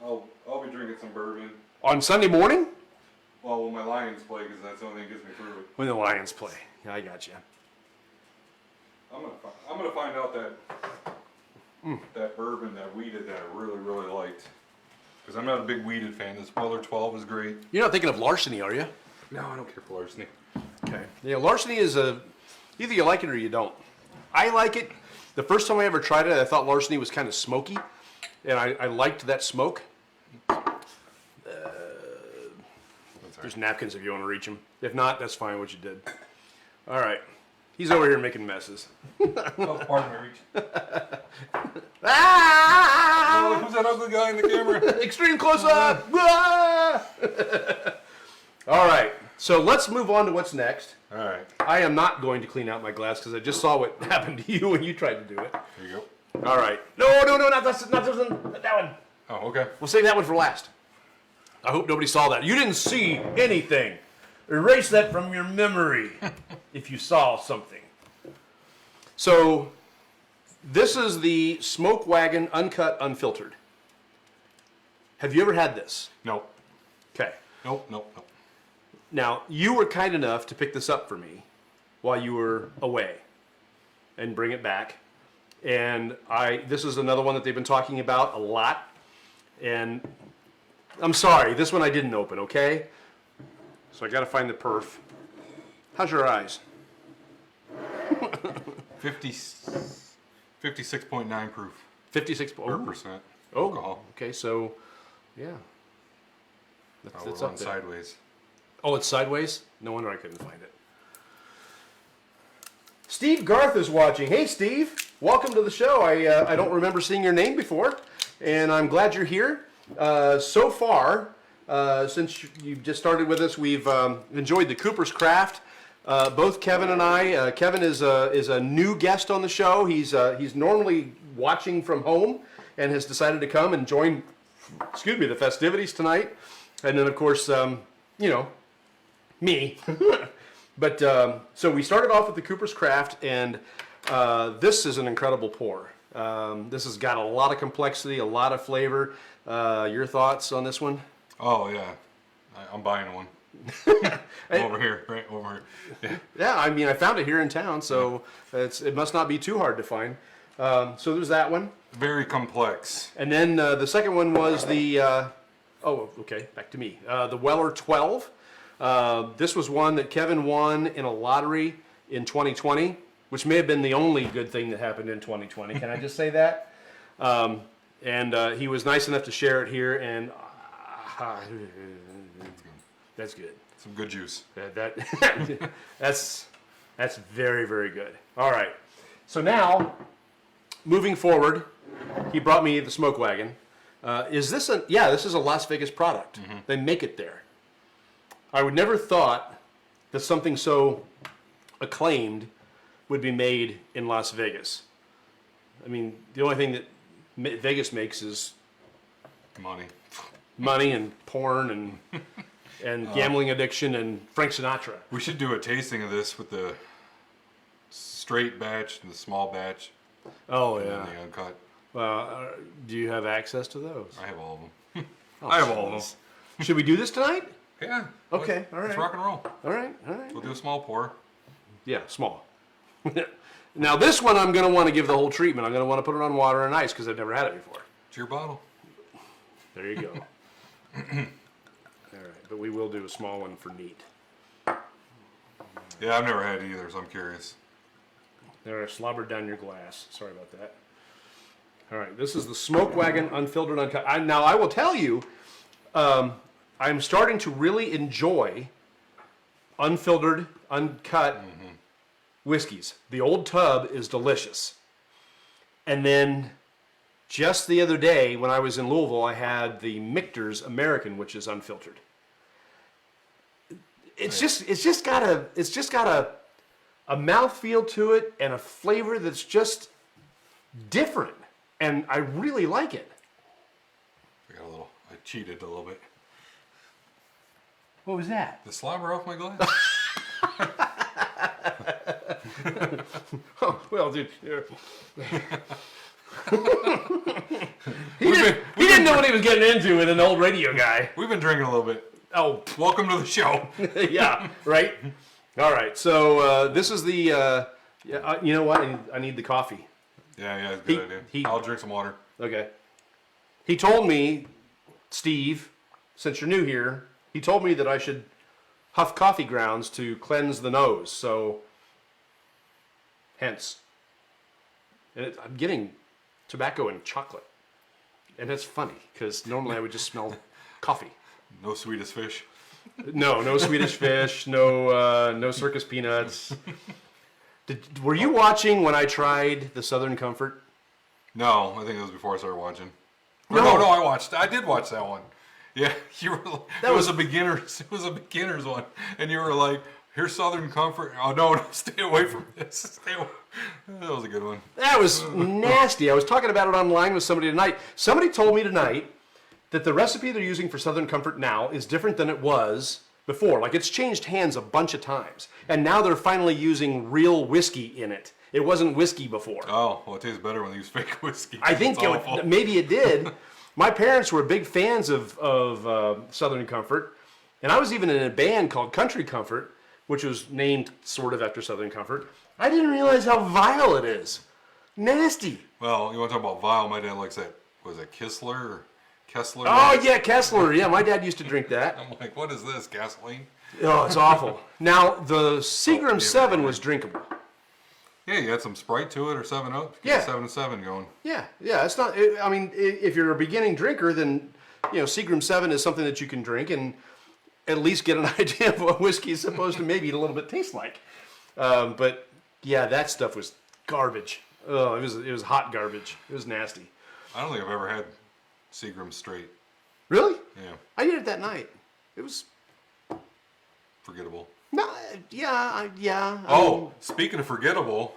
I'll be drinking some bourbon. On Sunday morning? Well, when my Lions play, because that's the only thing that gets me through it. When the Lions play. Yeah, I got you. I'm gonna find out that bourbon, that weeded, that I really, really liked. Because I'm not a big weeded fan. This Weller 12 is great. You're not thinking of larceny, are you? No, I don't care for larceny. Okay. Yeah, larceny is either you like it or you don't. I like it. The first time I ever tried it, I thought larceny was kind of smoky, and I liked that smoke. There's napkins if you want to reach them. If not, that's fine what you did. All right. He's over here making messes. Oh, pardon me, reach. Ah! Oh, who's that ugly guy in the camera? Extreme close-up! Ah! All right. So let's move on to what's next. All right. I am not going to clean out my glass because I just saw what happened to you when you tried to do it. There you go. All right. No, not this one. Not that one. Oh, okay. We'll save that one for last. I hope nobody saw that. You didn't see anything. Erase that from your memory if you saw something. So, this is the Smokewagon Uncut Unfiltered. Have you ever had this? Nope. Okay. Nope. Now, you were kind enough to pick this up for me while you were away and bring it back. And this is another one that they've been talking about a lot. And I'm sorry, this one I didn't open, okay? So I got to find the perf. How's your eyes? 56.9 proof. 56 percent Oh, alcohol. okay, so yeah. We're That's on up there. sideways. Oh, it's sideways? No wonder I couldn't find it. Steve Garth is watching. Hey, Steve. Welcome to the show. I don't remember seeing your name before, and I'm glad you're here. So far, since you've just started with us, we've enjoyed the Cooper's Craft. Both Kevin and I. Kevin is a new guest on the show. He's normally watching from home and has decided to come and join, the festivities tonight. And then, of course, me. But so we started off with the Cooper's Craft, and this is an incredible pour. This has got a lot of complexity, a lot of flavor. Your thoughts on this one? Oh yeah, I'm buying one. Over here, right over here. Yeah, I mean, I found it here in town, so it must not be too hard to find. So there's that one. Very complex. And then the second one was the, back to me. The Weller 12. This was one that Kevin won in a lottery in 2020, which may have been the only good thing that happened in 2020. Can I just say that? And he was nice enough to share it here, and that's good. Some good juice. That's very, very good. All right. So now, moving forward, he brought me the Smokewagon. This is a Las Vegas product. Mm-hmm. They make it there. I would never thought that something so acclaimed would be made in Las Vegas. I mean, the only thing that Vegas makes is money and porn and gambling addiction and Frank Sinatra. We should do a tasting of this with the straight batch and the small batch. Oh, and yeah. then the uncut. Do you have access to those? I have all of them. I have all of them. Should we do this tonight? Yeah. Okay, all right. Let's rock and roll. All right. We'll do a small pour. Yeah, small. Now this one I'm going to want to give the whole treatment. I'm going to want to put it on water and ice because I've never had it before. It's your bottle. There you go. All right, but we will do a small one for neat. Yeah, I've never had it either, so I'm curious. There, I slobbered down your glass. Sorry about that. All right, this is the Smokewagon Unfiltered Uncut. Now, I will tell you, I'm starting to really enjoy unfiltered, uncut whiskeys. The old tub is delicious. And then just the other day when I was in Louisville, I had the Michter's American, which is unfiltered. It's just got a mouthfeel to it and a flavor that's just different. And I really like it. I cheated a little bit. What was that? The slobber off my glass? Oh, well, dude. He didn't know what he was getting into with an old radio guy. We've been drinking a little bit. Oh, Welcome to the show. yeah, right? All right, so this is the, you know what? I need the coffee. Yeah, it's a good idea. I'll drink some water. Okay. He told me, Steve, since you're new here, he told me that I should huff coffee grounds to cleanse the nose, so hence. And I'm getting tobacco and chocolate. And that's funny, because normally I would just smell coffee. No Swedish fish. No Swedish fish, no circus peanuts. Were you watching when I tried the Southern Comfort? No, I think it was before I started watching. No. No, I did watch that one. Yeah, you were. It was a beginner's one, and you were like, "Here's Southern Comfort." Oh no, stay away from this. Stay away. That was a good one. That was nasty. I was talking about it online with somebody tonight. Somebody told me tonight that the recipe they're using for Southern Comfort now is different than it was before. Like, it's changed hands a bunch of times. And now they're finally using real whiskey in it. It wasn't whiskey before. Oh, well, it tastes better when they use fake whiskey. I think maybe it did. My parents were big fans of Southern Comfort. And I was even in a band called Country Comfort, which was named sort of after Southern Comfort. I didn't realize how vile it is. Nasty. Well, you want to talk about vile? My dad likes that. Was it Kessler or Kessler? Oh, yeah, Kessler. Yeah, my dad used to drink that. I'm like, what is this, gasoline? Oh, it's awful. Now, the Seagram 7 was drinkable. Yeah, you had some Sprite to it or 7-Up. Yeah. 7-7 going. Yeah. It's not. I mean, if you're a beginning drinker, then Seagram 7 is something that you can drink and at least get an idea of what whiskey is supposed to maybe a little bit taste like. But yeah, that stuff was garbage. Oh, it was hot garbage. It was nasty. I don't think I've ever had Seagram straight. Really? Yeah. I did it that night. It was Forgettable. no. Yeah. Oh, speaking of forgettable.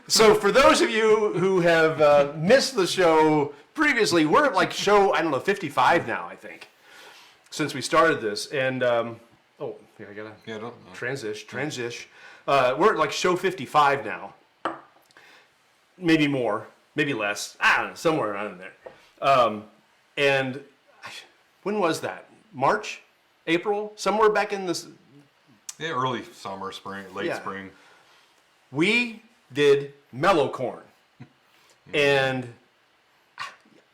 So for those of you who have missed the show previously, we're at like show, I don't know, 55 now, I think, since we started this. And, I gotta transition. We're at like show 55 now. Maybe more, maybe less. I don't know, somewhere around in there. And when was that? March? April? Somewhere back in this... Yeah, early summer, spring, late spring. We did mellow corn, and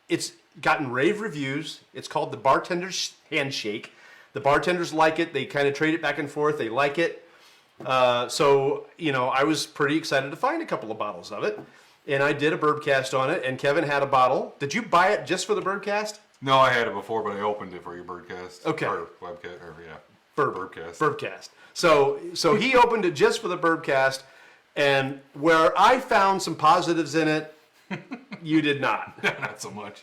it's gotten rave reviews. It's called the Bartender's Handshake. The bartenders like it. They kind of trade it back and forth. They like it. So, I was pretty excited to find a couple of bottles of it, and I did a Bourbcast on it, and Kevin had a bottle. Did you buy it just for the Bourbcast? No, I had it before, but I opened it for your Bourbcast. Okay. Or webcast, or yeah. Bourbcast. Bourbcast. So he opened it just for the Bourbcast, and where I found some positives in it, you did not. Not so much.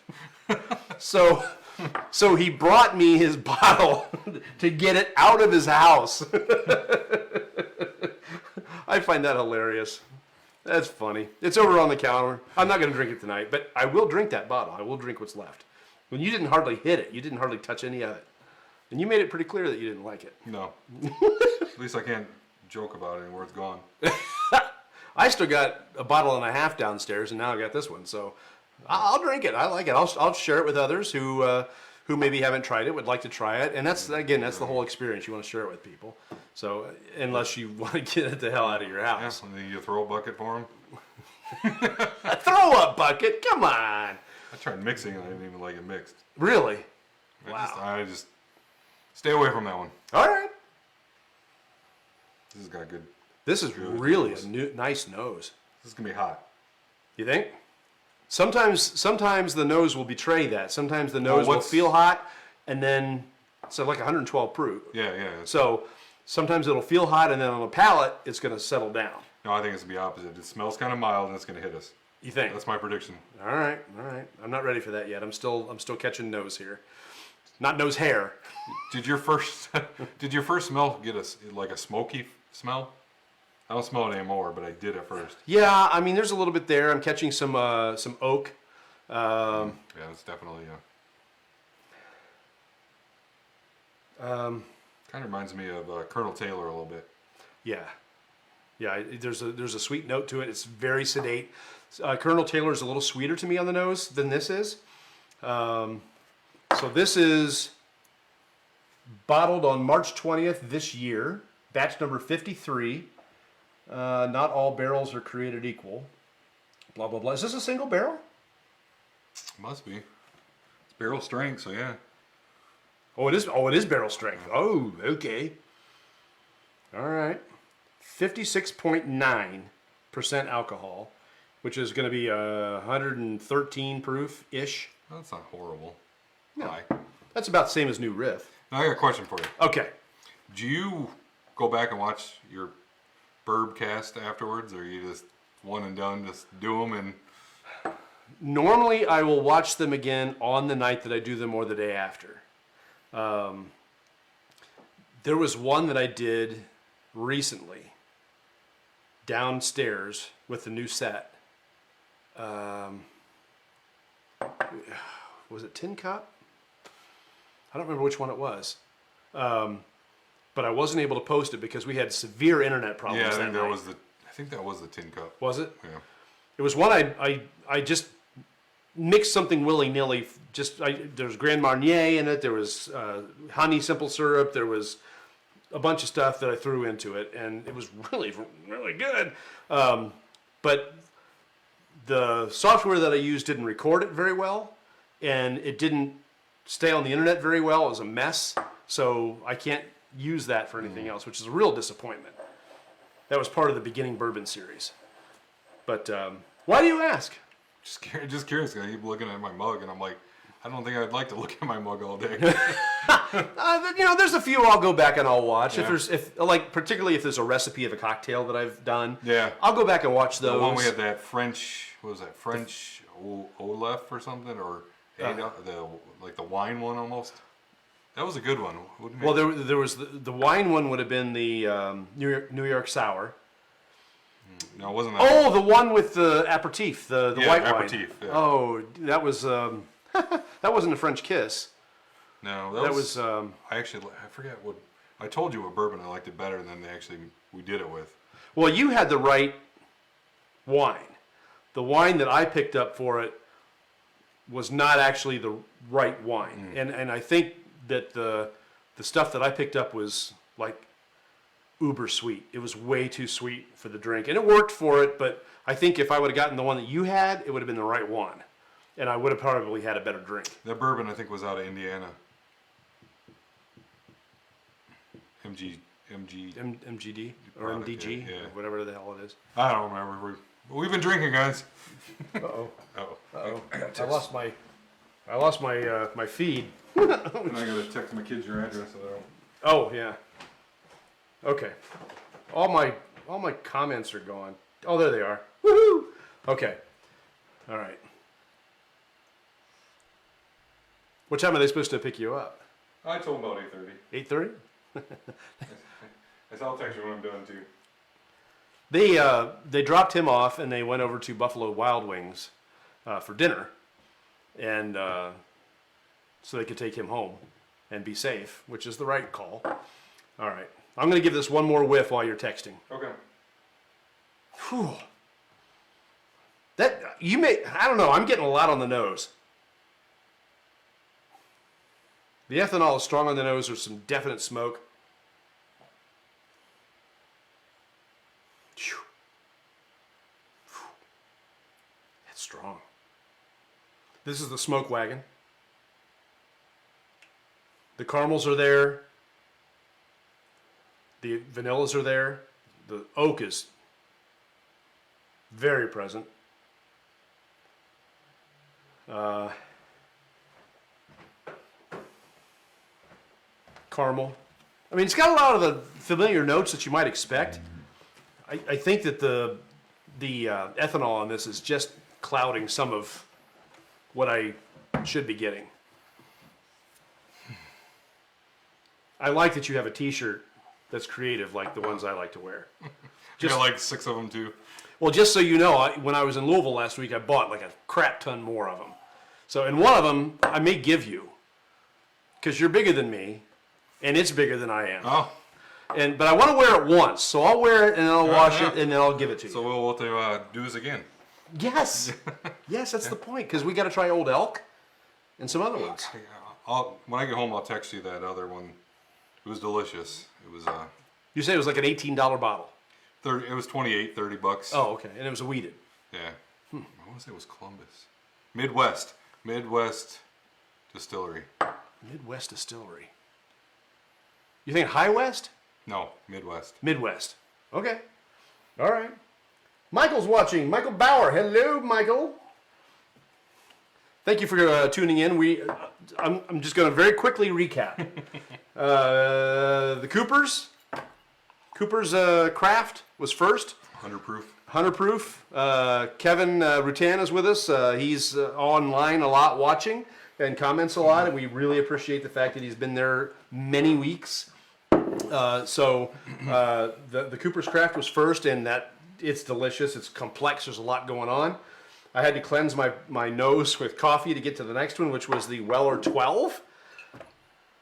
So he brought me his bottle to get it out of his house. I find that hilarious. That's funny. It's over on the counter. I'm not going to drink it tonight, but I will drink that bottle. I will drink what's left. When you didn't hardly hit it, you didn't hardly touch any of it. And you made it pretty clear that you didn't like it. No. At least I can't joke about it and where it's gone. I still got a bottle and a half downstairs, and now I got this one. So I'll drink it. I like it. I'll share it with others who maybe haven't tried it, would like to try it. And that's the whole experience. You want to share it with people. So unless you want to get it the hell out of your house. Yeah, and then you throw a bucket for them. A throw-up bucket? Come on. I tried mixing and I didn't even like it mixed. Really? I just stay away from that one. All right. This has got good. This is really a nice nose. This is gonna be hot. You think? Sometimes the nose will betray that. Sometimes the nose will feel hot, and then so like 112 proof. Yeah. So sometimes it'll feel hot, and then on the palate, it's going to settle down. No, I think it's gonna be opposite. It smells kind of mild, and it's gonna hit us. You think? That's my prediction. All right. I'm not ready for that yet. I'm still catching nose here, not nose hair. Did your first smell get a smoky smell? I don't smell it anymore, but I did at first. Yeah, I mean, there's a little bit there. I'm catching some oak. Yeah, it's definitely kind of reminds me of Colonel Taylor a little bit. Yeah. There's a sweet note to it. It's very sedate. Colonel Taylor is a little sweeter to me on the nose than this is. So this is bottled on March 20th this year. Batch number 53. Not all barrels are created equal. Blah, blah, blah. Is this a single barrel? Must be. It's barrel strength, so yeah. Oh, it is. Oh, it is barrel strength. Oh, okay. All right. 56.9% alcohol, which is going to be 113 proof-ish. That's not horrible. No. High. That's about the same as New Riff. Now I got a question for you. Okay. Do you go back and watch your Bourbcast afterwards, or you just one and done, just do them and... Normally, I will watch them again on the night that I do them or the day after. There was one that I did recently downstairs with the new set. What was it Tin Cup? I don't remember which one it was. But I wasn't able to post it because we had severe internet problems. Yeah, I that night. I think that was the Tin Cup. Was it? Yeah. It was one I just mixed something willy-nilly. There was Grand Marnier in it. There was honey simple syrup. There was a bunch of stuff that I threw into it, and it was really, really good. But the software that I used didn't record it very well, and it didn't stay on the internet very well. It was a mess, so I can't use that for anything else, which is a real disappointment. That was part of the beginning bourbon series. But why do you ask? Just curious. I keep looking at my mug, and I'm like, I don't think I'd like to look at my mug all day. There's a few I'll go back and I'll watch. Yeah. Particularly if there's a recipe of a cocktail that I've done. Yeah. I'll go back and watch those. The one we had that French, what was that? French Olaf or something, or the wine one almost. That was a good one. Well, there was the wine one would have been the New York Sour. No, it wasn't that. Oh, the one with the aperitif, the white aperitif, wine. yeah. Oh, that was that wasn't a French kiss. No, That was I forget what I told you. What bourbon I liked it better than we did it with. well, you had the right wine. The wine that I picked up for it was not actually the right wine, and I think that the stuff that I picked up was like uber sweet. It was way too sweet for the drink, and it worked for it. But I think if I would have gotten the one that you had, it would have been the right one, and I would have probably had a better drink. That bourbon I think was out of Indiana. MGD or Product, MDG, yeah. or whatever the hell it is. I don't remember. We've been drinking, guys. Uh-oh. Oh. I lost my feed. And I gotta text my kids your address so they don't. Oh yeah. Okay. All my comments are gone. Oh, there they are. Woohoo! Okay. All right. What time are they supposed to pick you up? I told them about 8:30. 8:30? I'll text you when I'm done too. They dropped him off and they went over to Buffalo Wild Wings for dinner, and so they could take him home and be safe, which is the right call. All right, I'm going to give this one more whiff while you're texting. Okay. Whew. I don't know. I'm getting a lot on the nose. The ethanol is strong on the nose. There's some definite smoke. Phew. Phew. That's strong. This is the Smokewagon. The caramels are there. The vanillas are there. The oak is very present. Caramel. I mean, it's got a lot of the familiar notes that you might expect. I think that the ethanol on this is just clouding some of what I should be getting. I like that you have a T-shirt that's creative, like the ones I like to wear. I got like 6 of them too. Well, just so you know, when I was in Louisville last week, I bought like a crap ton more of them. So, and one of them I may give you, because you're bigger than me, and it's bigger than I am. Oh. But I want to wear it once, so I'll wear it and then I'll wash yeah. it and then I'll give it to you. So we'll have to do this again. Yes, yes, that's the point, because we got to try Old Elk and some other ones. When I get home, I'll text you that other one. It was delicious. It was You say it was like an $18 bottle. It was $28-30. Oh, okay, and it was a weeded. Yeah. I want to say it was Columbus. Midwest Distillery. Midwest Distillery. You think High West? No, Midwest. Midwest. Okay. All right. Michael's watching. Michael Bauer. Hello, Michael. Thank you for tuning in. I'm just going to very quickly recap. The Cooper's Craft was first. 100 proof. 100 proof. Kevin Rutan is with us. He's online a lot watching and comments a lot, and we really appreciate the fact that he's been there many weeks. So the Cooper's Craft was first, and that it's delicious. It's complex. There's a lot going on. I had to cleanse my nose with coffee to get to the next one, which was the Weller 12.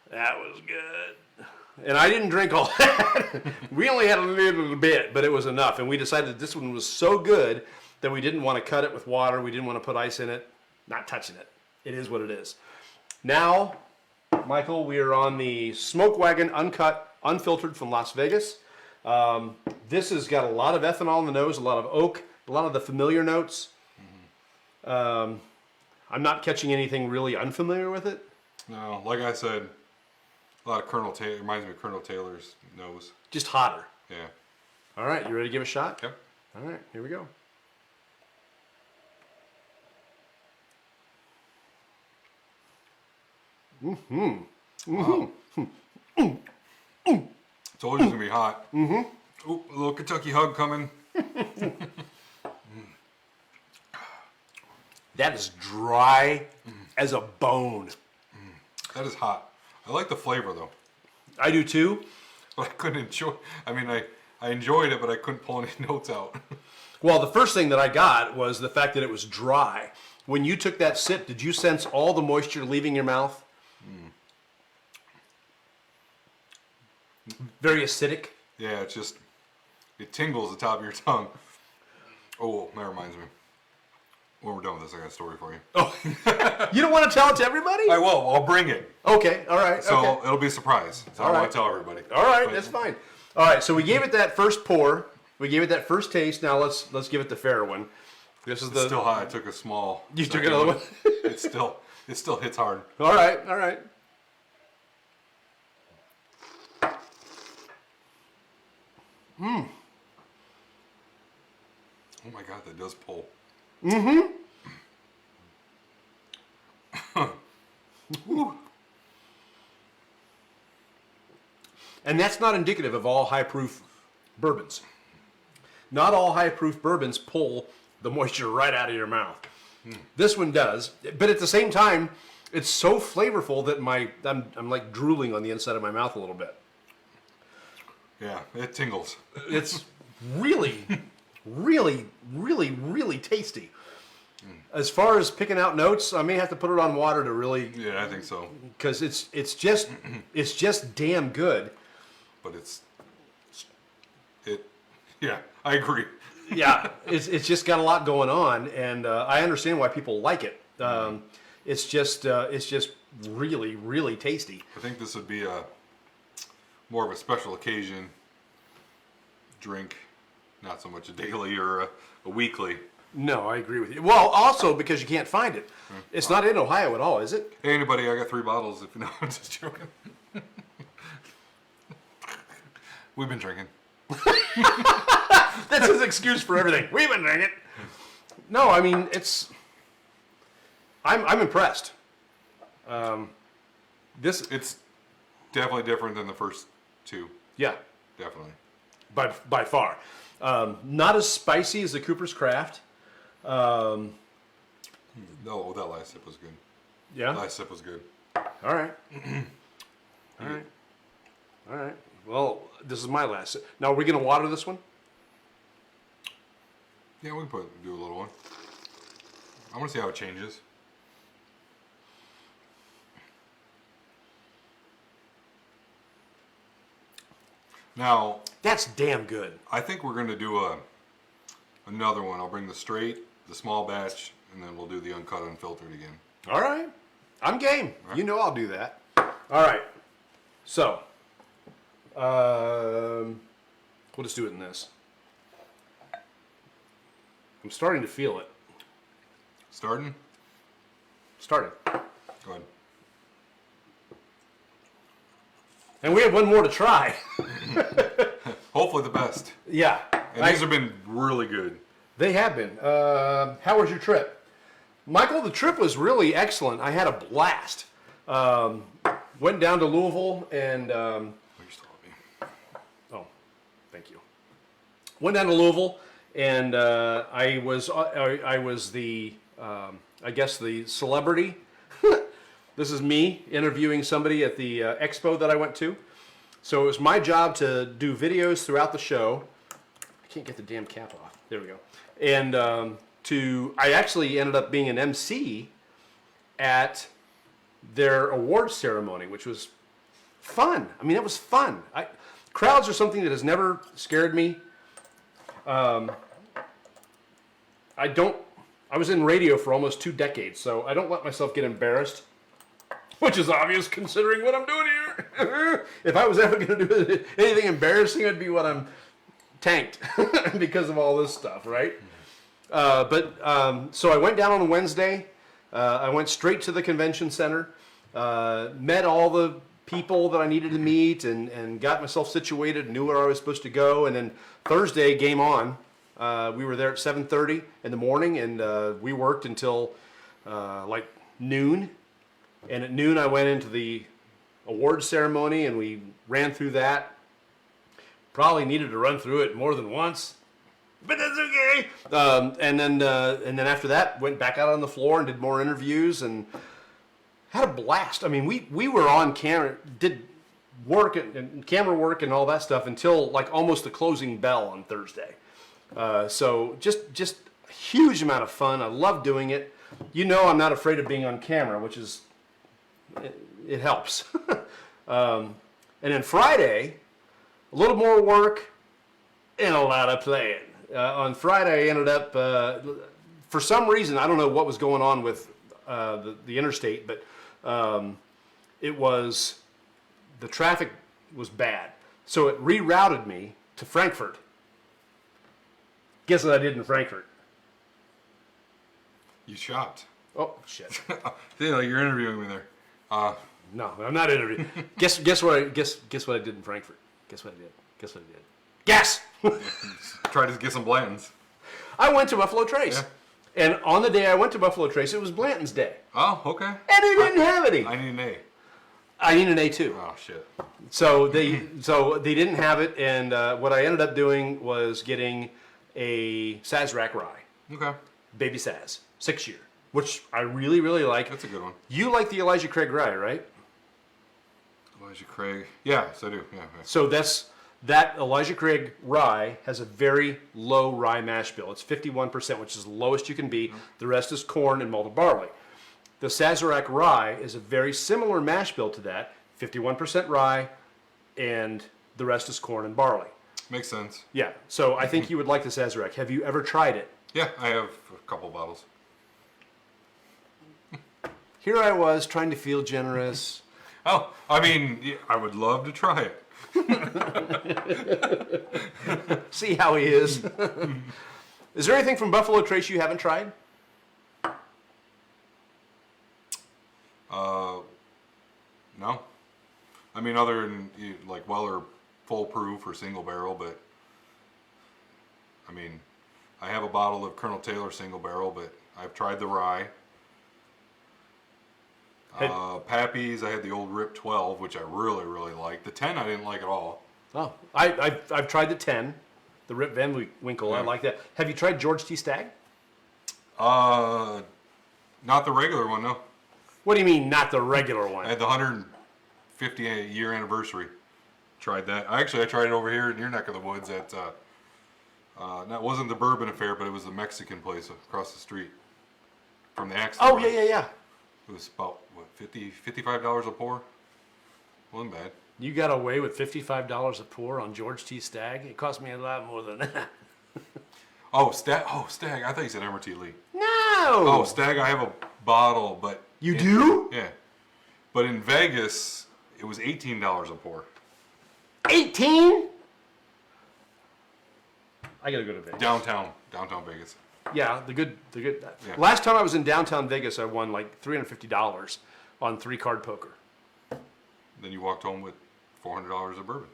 That was good. And I didn't drink all that. We only had a little bit, but it was enough. And we decided this one was so good that we didn't want to cut it with water. We didn't want to put ice in it. Not touching it. It is what it is. Now, Michael, we are on the Smokewagon Uncut Unfiltered from Las Vegas. This has got a lot of ethanol in the nose, a lot of oak, a lot of the familiar notes. I'm not catching anything really unfamiliar with it. No, like I said, a lot of Colonel Taylor, reminds me of Colonel Taylor's nose. Just hotter. Yeah. All right, you ready to give it a shot? Yep. All right, here we go. Wow. Told you it was gonna be hot. Ooh, a little Kentucky hug coming. That is dry as a bone. That is hot. I like the flavor though. I do too. But I couldn't enjoy. I mean, I enjoyed it, but I couldn't pull any notes out. Well, the first thing that I got was the fact that it was dry. When you took that sip, did you sense all the moisture leaving your mouth? Very acidic. Yeah, it's just, it tingles the top of your tongue. Oh, that reminds me. When we're done with this, I got a story for you. Oh, you don't want to tell it to everybody? I will. I'll bring it. Okay, all right. So okay. it'll be a surprise. So I All don't right. want to tell everybody. All right, But that's fine. All right, so we gave it that first pour. We gave it that first taste. Now let's give it the fair one. This is It's the. still hot. I took a small. You took second another one. It still hits hard. All right, all right. Oh my God, that does pull. And that's not indicative of all high-proof bourbons. Not all high-proof bourbons pull the moisture right out of your mouth. This one does, but at the same time, it's so flavorful that I'm like drooling on the inside of my mouth a little bit. Yeah, it tingles. It's really, really, really, really tasty. As far as picking out notes, I may have to put it on water to really, Yeah, I think so. because it's just damn good. But yeah, I agree. Yeah, it's just got a lot going on, and I understand why people like it. It's just really, really tasty. I think this would be more of a special occasion drink, not so much a daily or a weekly. No, I agree with you. Well, also because you can't find it. It's not in Ohio at all, is it? Hey, anybody, I got 3 bottles. If you know, I'm just joking. We've been drinking. That's his excuse for everything. We've been drinking. No, I mean I'm impressed. It's definitely different than the first 2. Yeah, Definitely. by far. Not as spicy as the Cooper's Craft. No, that last sip was good. Yeah. Last sip was good. All right. All right. All right. Well, this is my last. Now, are we going to water this one? Yeah, we can do a little one. I want to see how it changes. Now, That's damn good. I think we're going to do another one. I'll bring the straight, the small batch, and then we'll do the uncut unfiltered again. All right. I'm game. You know I'll do that. All right. So, we'll just do it in this. I'm starting to feel it. Starting? Started. Go ahead. And we have one more to try. Hopefully the best. Yeah. And these have been really good. They have been. How was your trip? Michael, the trip was really excellent. I had a blast. Went down to Louisville and... Oh, you're still at me. Oh, thank you. Went down to Louisville, and I was the I guess the celebrity. This is me interviewing somebody at the expo that I went to. So it was my job to do videos throughout the show. I can't get the damn cap off. There we go. And I actually ended up being an MC at their awards ceremony, which was fun. I mean, it was fun. Crowds are something that has never scared me. I was in radio for almost 2 decades, so I don't let myself get embarrassed, which is obvious considering what I'm doing here. If I was ever going to do anything embarrassing, it'd be when I'm tanked because of all this stuff, right? So I went down on a Wednesday. I went straight to the convention center, met all the people that I needed to meet, and got myself situated, knew where I was supposed to go, and then Thursday, game on. We were there at 7:30 in the morning, and we worked until like noon. And at noon, I went into the awards ceremony, and we ran through that. Probably needed to run through it more than once, but that's okay. And then after that, went back out on the floor and did more interviews and had a blast. I mean, we were on camera, did work and camera work and all that stuff until like almost the closing bell on Thursday. So just a huge amount of fun. I love doing it. You know, I'm not afraid of being on camera, which is it helps. And then Friday, a little more work and a lot of playing. On Friday, I ended up, for some reason, I don't know what was going on with the interstate, but it was, the traffic was bad. So it rerouted me to Frankfurt. Guess what I did in Frankfurt? You shopped. Oh, shit. Yeah, like you're interviewing me there. No, I'm not interviewing. Guess what I did in Frankfurt? Guess what I did? Guess! Try to get some Blantons. I went to Buffalo Trace. Yeah. And on the day I went to Buffalo Trace, it was Blanton's Day. Oh, okay. And they didn't have any. I need an A. I need an A too. Oh, shit. So they didn't have it, and what I ended up doing was getting a Sazerac rye. Okay. Baby Saz, 6-year, which I really, really like. That's a good one. You like the Elijah Craig rye, right? Elijah Craig. Yes, I do. Yeah. So that Elijah Craig rye has a very low rye mash bill. It's 51%, which is the lowest you can be. Mm-hmm. The rest is corn and malted barley. The Sazerac rye is a very similar mash bill to that, 51% rye, and the rest is corn and barley. Makes sense. Yeah, so I think you would like the Sazerac. Have you ever tried it? Yeah, I have a couple bottles. Here I was trying to feel generous. Oh, I mean, yeah, I would love to try it. See how he is. Is there anything from Buffalo Trace you haven't tried? No. I mean, other than like Weller full proof or single barrel, but I mean, I have a bottle of Colonel Taylor single barrel, but I've tried the rye. Pappy's, I had the old Rip 12, which I really, really liked. The 10 I didn't like at all. Oh, I've tried the 10, the Rip Van Winkle. Yeah. I like that. Have you tried George T. Stagg? Not the regular one, no. What do you mean, not the regular one? I had the 150 year anniversary. Tried that. I tried it over here in your neck of the woods at, that wasn't the Bourbon Affair, but it was the Mexican place across the street from the accident. Oh, yeah. It was about, what, $55 a pour? Wasn't bad. You got away with $55 a pour on George T. Stagg? It cost me a lot more than that. Stag. I thought you said Elmer T. Lee. No! Oh, Stag, I have a bottle, but... You do? Yeah. But in Vegas, it was $18 a pour. 18? I gotta go to Vegas. Downtown Vegas. Yeah, the good. Yeah. Last time I was in downtown Vegas, I won like $350 on 3-card poker. Then you walked home with $400 of bourbon.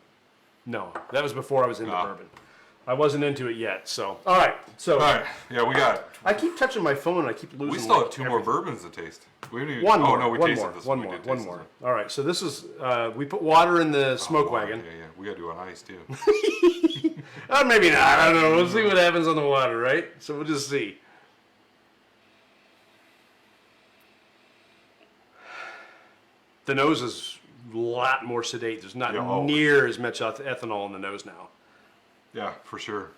No, that was before I was into bourbon. I wasn't into it yet, so. All right. Yeah, we got it. I keep touching my phone and I keep losing. We still have 2 more bourbons to taste. We haven't even, one more. No, we one tasted more. this One one. more. We did One taste more. this All right. So this is. We put water in the Smokewagon. Yeah. We got to do on ice too. Maybe not. I don't know. We'll see what happens on the water, right? So we'll just see. The nose is a lot more sedate. There's not near as much ethanol in the nose now. Yeah, for sure.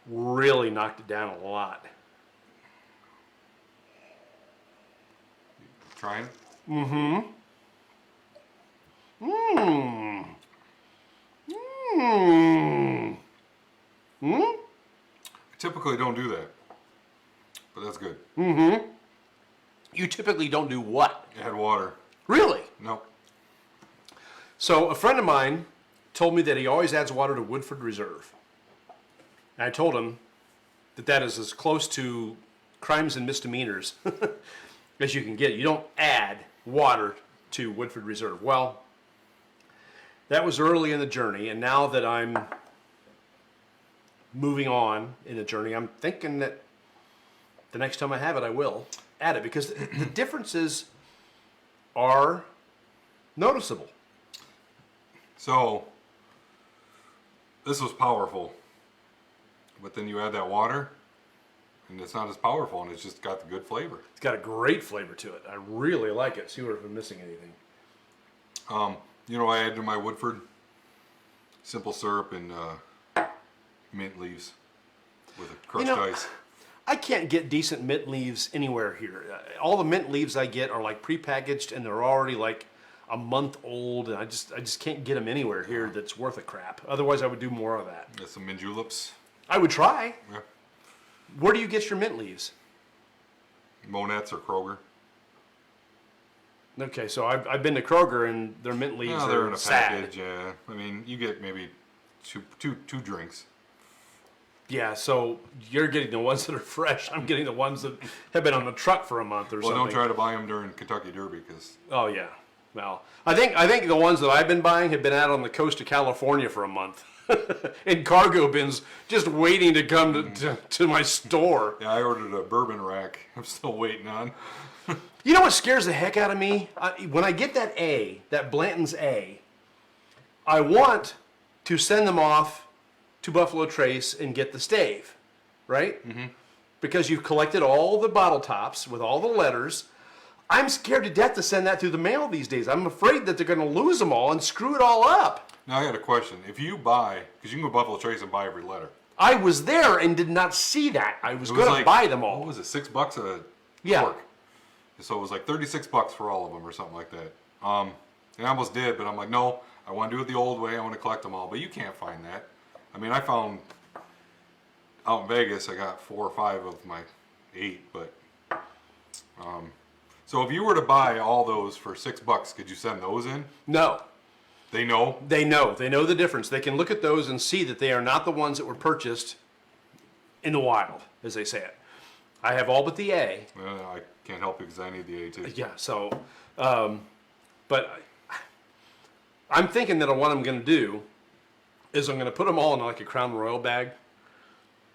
really knocked it down a lot. Trying? Mmm. I typically don't do that, but that's good. You typically don't do what? Add water. Really? No. So a friend of mine told me that he always adds water to Woodford Reserve. And I told him that that is as close to crimes and misdemeanors as you can get. You don't add water to Woodford Reserve. Well, that was early in the journey, and now that I'm moving on in the journey, I'm thinking that the next time I have it, I will add it, because the differences are noticeable. So, this was powerful, but then you add that water, and it's not as powerful, and it's just got the good flavor. It's got a great flavor to it. I really like it. See if I'm missing anything. You know, I add to my Woodford simple syrup and mint leaves with a crushed ice. I can't get decent mint leaves anywhere here. All the mint leaves I get are like prepackaged, and they're already like a month old, and I just can't get them anywhere here that's worth a crap. Otherwise, I would do more of that. Got some mint juleps. I would try. Yeah. Where do you get your mint leaves? Monettes or Kroger. Okay, so I've been to Kroger, and their mint leaves No, they're are in a sad. package. Yeah, I mean, you get maybe two drinks. Yeah, so you're getting the ones that are fresh. I'm getting the ones that have been on the truck for a month or Well, something. don't try to buy them during Kentucky Derby because Oh yeah. Well, I think the ones that I've been buying have been out on the coast of California for a month, in cargo bins, just waiting to come to my store. I ordered a bourbon rack. I'm still waiting on. You know what scares the heck out of me? When I get that Blanton's A, I want to send them off to Buffalo Trace and get the stave, right? Mm-hmm. Because you've collected all the bottle tops with all the letters. I'm scared to death to send that through the mail these days. I'm afraid that they're going to lose them all and screw it all up. Now I got a question. If you buy, because you can go to Buffalo Trace and buy every letter. I was there and did not see that. I was going to buy them all. What was it? $6 a Yeah. cork. So it was like $36 for all of them or something like that. And I almost did, but I'm like, no, I want to do it the old way. I want to collect them all. But you can't find that. I mean, I found out in Vegas, I got 4 or 5 of my 8. But so if you were to buy all those for $6, could you send those in? No. They know. They know the difference. They can look at those and see that they are not the ones that were purchased in the wild, as they say it. I have all but the A. I can't help you because I need the A too. Yeah, so, but I'm thinking that what I'm going to do is I'm going to put them all in like a Crown Royal bag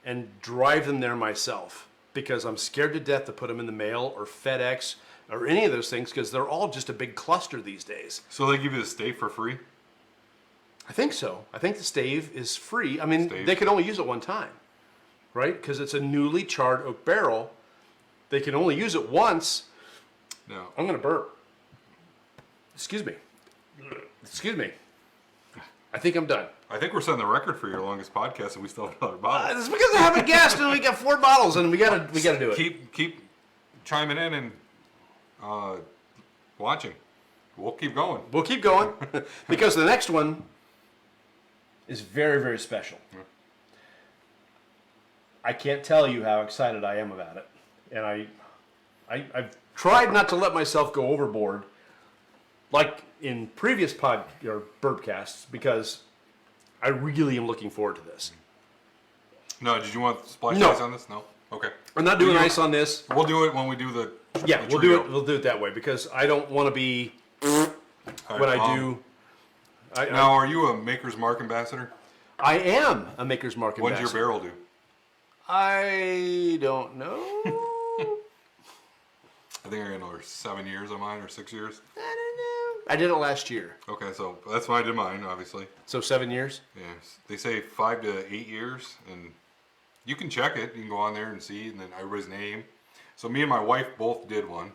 and drive them there myself, because I'm scared to death to put them in the mail or FedEx or any of those things, because they're all just a big cluster these days. So they give you the stave for free? I think so. I think the stave is free. I mean, Stave. they can only use it one time, right? Because it's a newly charred oak barrel. They can only use it once. No. I'm going to burp. Excuse me. Excuse me. I think I'm done. I think we're setting the record for your longest podcast, and we still have another bottle. It's because I have a guest and we got 4 bottles and we gotta do it. Keep chiming in and watching. We'll keep going. We'll keep going because the next one is very, very special. Yeah. I can't tell you how excited I am about it, and I've tried not to let myself go overboard, like in previous Bourbcasts, because I really am looking forward to this. No, did you want splash No. ice on this? No. Okay. I'm not doing ice on this. We'll do it when we do the. Yeah, the we'll do trio. it. We'll do it that way because I don't want to be All right, when I do. Now, are you a Maker's Mark ambassador? I am a Maker's Mark What did ambassador. your barrel do? I don't know. I think I got another 7 years on mine, or 6 years. I don't know. I did it last year. Okay, so that's why I did mine, obviously. So 7 years? Yeah, they say 5 to 8 years, and you can check it. You can go on there and see, and then everybody's name. So me and my wife both did one.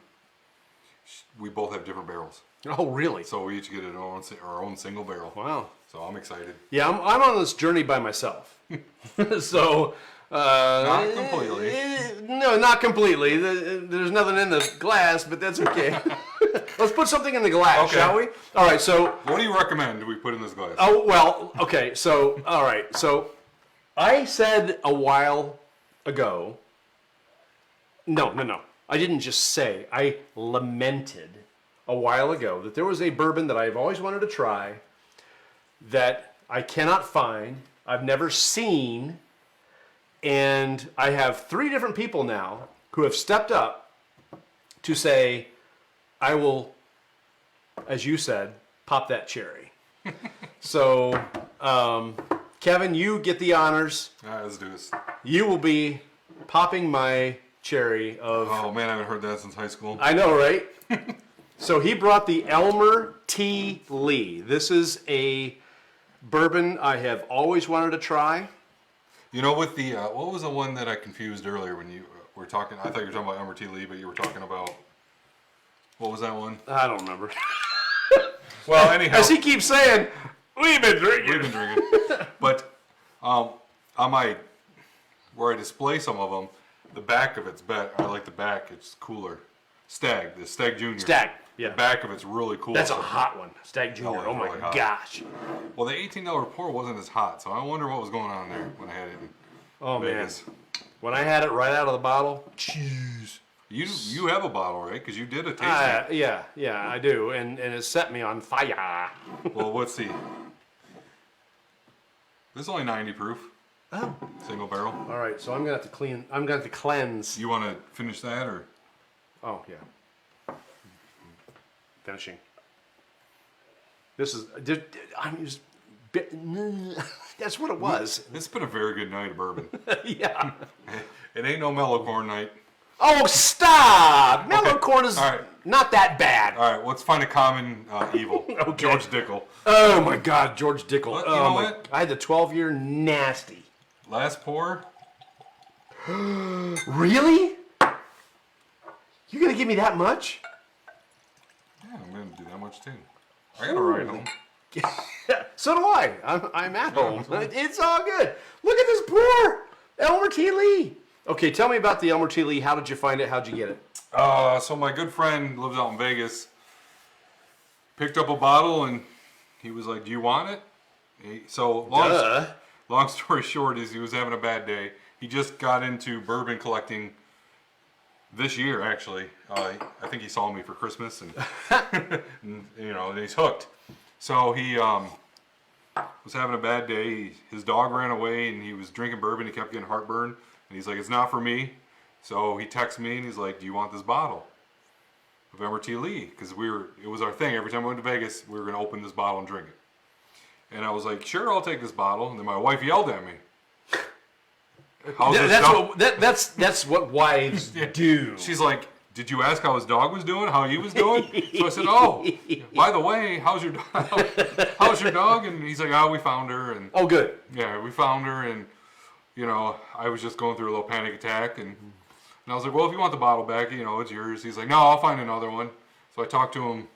We both have different barrels, Oh, really? so we each get our own single barrel. Wow. So I'm excited. Yeah, I'm on this journey by myself. So Not completely. No, not completely. There's nothing in the glass, but that's okay. Let's put something in the glass, Okay. shall we? All right, so... What do you recommend we put in this glass? Oh, well, okay, so, all right. So, I said a while ago... No. I didn't just say. I lamented a while ago that there was a bourbon that I've always wanted to try that I cannot find, I've never seen, and I have 3 different people now who have stepped up to say, I will, as you said, pop that cherry. So, Kevin, you get the honors. All right, let's do this. You will be popping my cherry of... Oh, man, I haven't heard that since high school. I know, right? So he brought the Elmer T. Lee. This is a bourbon I have always wanted to try. You know, with the, what was the one that I confused earlier when you were talking? I thought you were talking about Elmer T. Lee, but you were talking about, what was that one? I don't remember. Well, anyhow. As he keeps saying, we've been drinking. We've been drinking. But on my, where I display some of them, the back of it's better. I like the back. It's cooler. The Stag Junior. Stag, yeah. The back of it's really cool. That's a hot one. Stag Junior. it's Oh my really hot. gosh. Well, the $18 pour wasn't as hot, so I wonder what was going on there when I had it in Oh Vegas. man. When I had it right out of the bottle, jeez. You have a bottle, right? Because you did a tasting. Yeah, I do, and it set me on fire. Well, let's see. This is only 90 proof. Oh. Single barrel. All right, so I'm gonna have to clean. I'm gonna have to cleanse. You want to finish that, or? Oh yeah. Finishing. This is. I'm just. That's what it was. It's been a very good night of bourbon. Yeah. It ain't no mellow corn night. Oh, stop! Mellow Okay. corn is All right. not that bad. All right, let's find a common evil. Okay. George Dickel. Oh my God, George Dickel. Well, you Oh know my- what? I had the 12-year nasty. Last pour. Really? You gonna give me that much? Yeah, I'm gonna do that much too. I got a ride home. So do I. I'm at home. It's all good. Look at this pour. Elmer T. Lee. Okay, tell me about the Elmer T. Lee. How did you find it? How'd you get it? So my good friend lives out in Vegas. Picked up a bottle and he was like, "Do you want it?" Long story short is he was having a bad day. He just got into bourbon collecting this year, actually. I think he saw me for Christmas, and, and he's hooked. So he was having a bad day. His dog ran away, and he was drinking bourbon. He kept getting heartburn, and he's like, "It's not for me." So he texts me, and he's like, "Do you want this bottle of Elmer T. Lee?" Because it was our thing. Every time we went to Vegas, we were going to open this bottle and drink it. And I was like, "Sure, I'll take this bottle." And then my wife yelled at me. That's what wives do. She's like, "Did you ask how his dog was doing? How he was doing?" So I said, "Oh, by the way, how's your dog? How's your dog?" And he's like, "Oh, we found her." And Oh, good. yeah, we found her, and I was just going through a little panic attack, and I was like, "Well, if you want the bottle back, it's yours." He's like, "No, I'll find another one." So I talked to him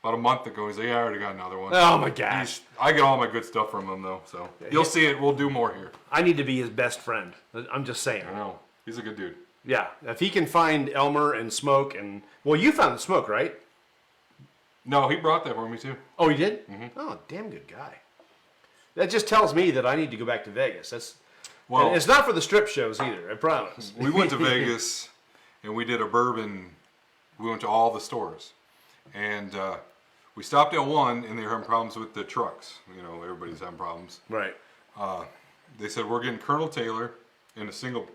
about a month ago. He's like, "Yeah, I already got another one." Oh my gosh. I get all my good stuff from him though, so you'll see it. We'll do more here. I need to be his best friend. I'm just saying. I know he's a good dude. Yeah, if he can find Elmer and Smoke and... Well, you found the Smoke, right? No, he brought that for me too. Oh, he did? Mm-hmm. Oh, damn good guy. That just tells me that I need to go back to Vegas. And it's not for the strip shows either, I promise. We went to Vegas and we did a bourbon. We went to all the stores, and we stopped at one, and they were having problems with the trucks. Everybody's having problems. Right. They said, "We're getting Colonel Taylor in a single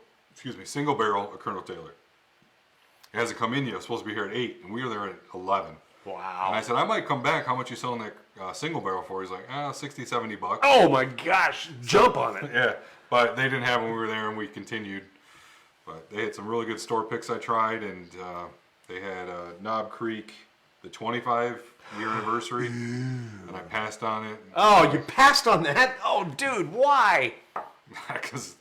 barrel of Colonel Taylor. It hasn't come in yet. It's supposed to be here at 8, and we were there at 11. Wow. And I said, "I might come back. How much you selling that single barrel for?" He's like, $60, $70. Oh my gosh, jump on it. Yeah, but they didn't have them when we were there, and we continued. But they had some really good store picks I tried, and they had Knob Creek, the 25-year anniversary, and I passed on it. Oh, you passed on that? Oh, dude, why? Because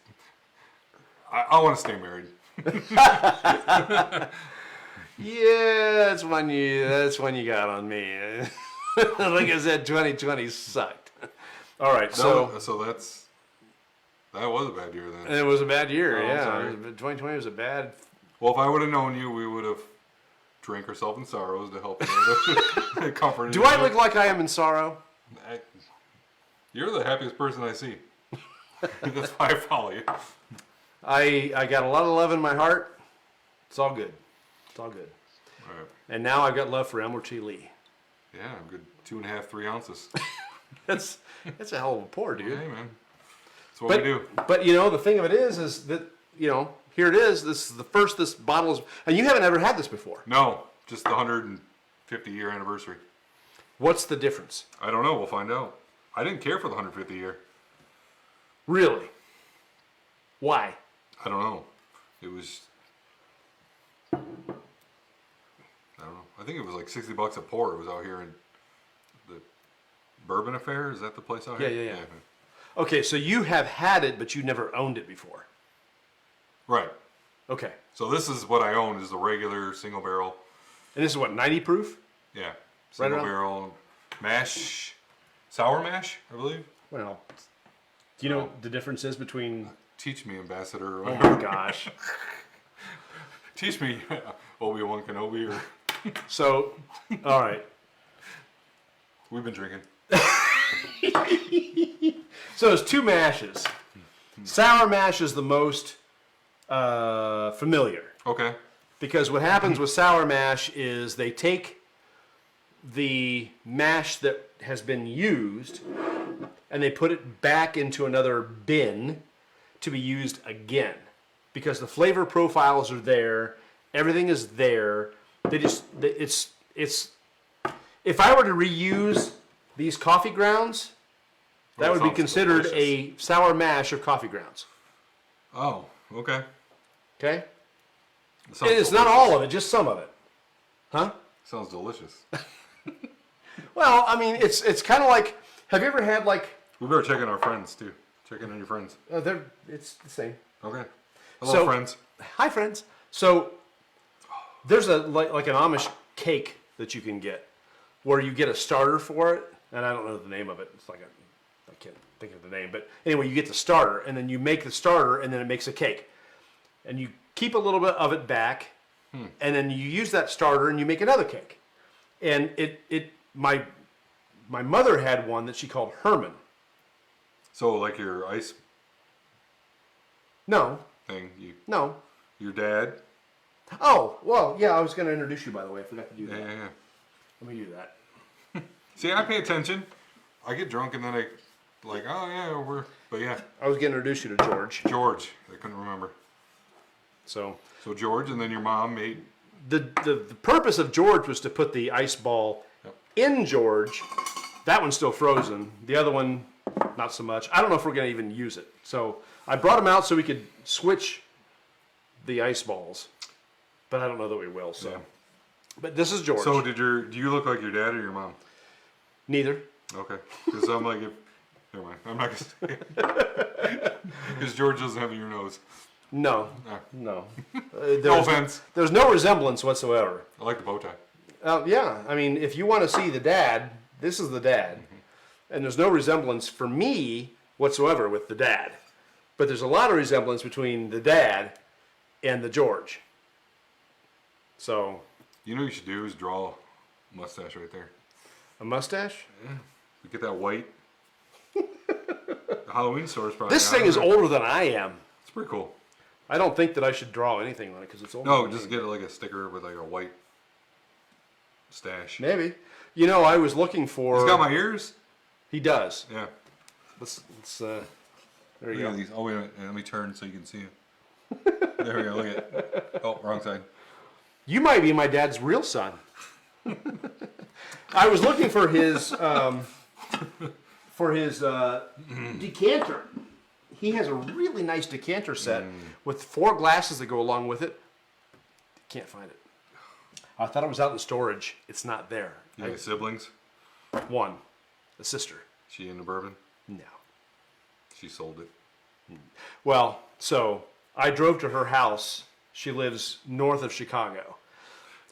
I want to stay married. Yeah, that's when you got on me. Like I said, 2020 sucked. All right, so that's That was a bad year then. And it was a bad year, Oh, I'm yeah. sorry. 2020 was a bad... Well, if I would have known you, we would have drank ourselves in sorrows to help you. Comfort. Do I look like I am in sorrow? You're the happiest person I see. That's why I follow you. I got a lot of love in my heart. It's all good. It's all good. All right. And now I've got love for Elmer T. Lee. Yeah, a good 2.5, 3 ounces. That's a hell of a pour, dude. Hey, man. That's what we do. But you know, the thing of it is that, you know, here it is. This is the first this bottle is, and you haven't ever had this before. No, just the 150-year anniversary. What's the difference? I don't know. We'll find out. I didn't care for the 150 year. Really? Why? I don't know. It was... I don't know. I think it was like $60 a pour. It was out here in the Bourbon Affair. Is that the place out here? Yeah. Okay, so you have had it, but you never owned it before. Right. Okay. So this is what I own, is the regular single barrel. And this is what, 90 proof? Yeah. Single around- barrel mash. Sour mash, I believe. Well, do you know what the difference is between... Teach me, Ambassador. Oh my gosh. Teach me, Obi-Wan Kenobi. Or... So, all right. We've been drinking. So there's two mashes. Sour mash is the most familiar. Okay. Because what happens with sour mash is they take the mash that has been used and they put it back into another bin to be used again. Because the flavor profiles are there, everything is there. It's if I were to reuse these coffee grounds, that Oh, would be sounds considered delicious. a sour mash of coffee grounds. Oh, okay. Okay? It sounds And it's not delicious. all of it, just some of it. Huh? Sounds delicious. Well, I mean, it's kind of like, have you ever had like, We better check in our friends, too. Check in on your friends. it's the same. Okay. Hello, So- friends. Hi, friends. So there's a like an Amish cake that you can get where you get a starter for it, and I don't know the name of it. It's like I can't think of the name, but anyway, you get the starter, and then you make the starter, and then it makes a cake, and you keep a little bit of it back, and then you use that starter, and you make another cake, and my mother had one that she called Herman. So, like your ice No, thing, no. your dad. Oh, well, yeah, I was going to introduce you, by the way. I forgot to do that. Yeah. Let me do that. See, I pay attention. I get drunk and then I, like, oh yeah, but yeah, I was going to introduce you to George. George. I couldn't remember. So So George, and then your mom made. the purpose of George was to put the ice ball in George. That one's still frozen. The other one, not so much. I don't know if we're going to even use it. So I brought them out so we could switch the ice balls, but I don't know that we will. So, Yeah. But this is George. So do you look like your dad or your mom? Neither. Okay, because I'm like, never mind. I'm not gonna say it. Because George doesn't have your nose. No. Ah. No. No There's, offense. there's no resemblance whatsoever. I like the bow tie. Yeah, I mean, if you want to see the dad, this is the dad. And there's no resemblance for me whatsoever with the dad. But there's a lot of resemblance between the dad and the George. So, You know what you should do is draw a mustache right there. a mustache? You get that white. The Halloween store is probably. This out thing is there. older than I am. It's pretty cool. I don't think that I should draw anything on it because it's older. No, than just me. get like a sticker with like a white stash. Maybe. You know, I was looking for... He's got my ears. He does. Yeah. Let's there you Look go. at these. Oh wait, a minute. Let me turn so you can see it. There we go. Look at it. Oh, wrong side. You might be my dad's real son. I was looking for his decanter. He has a really nice decanter set with 4 glasses that go along with it. Can't find it. I thought it was out in storage. It's not there. You have any siblings? One, a sister. She into bourbon? No. She sold it. Well, so I drove to her house. She lives north of Chicago.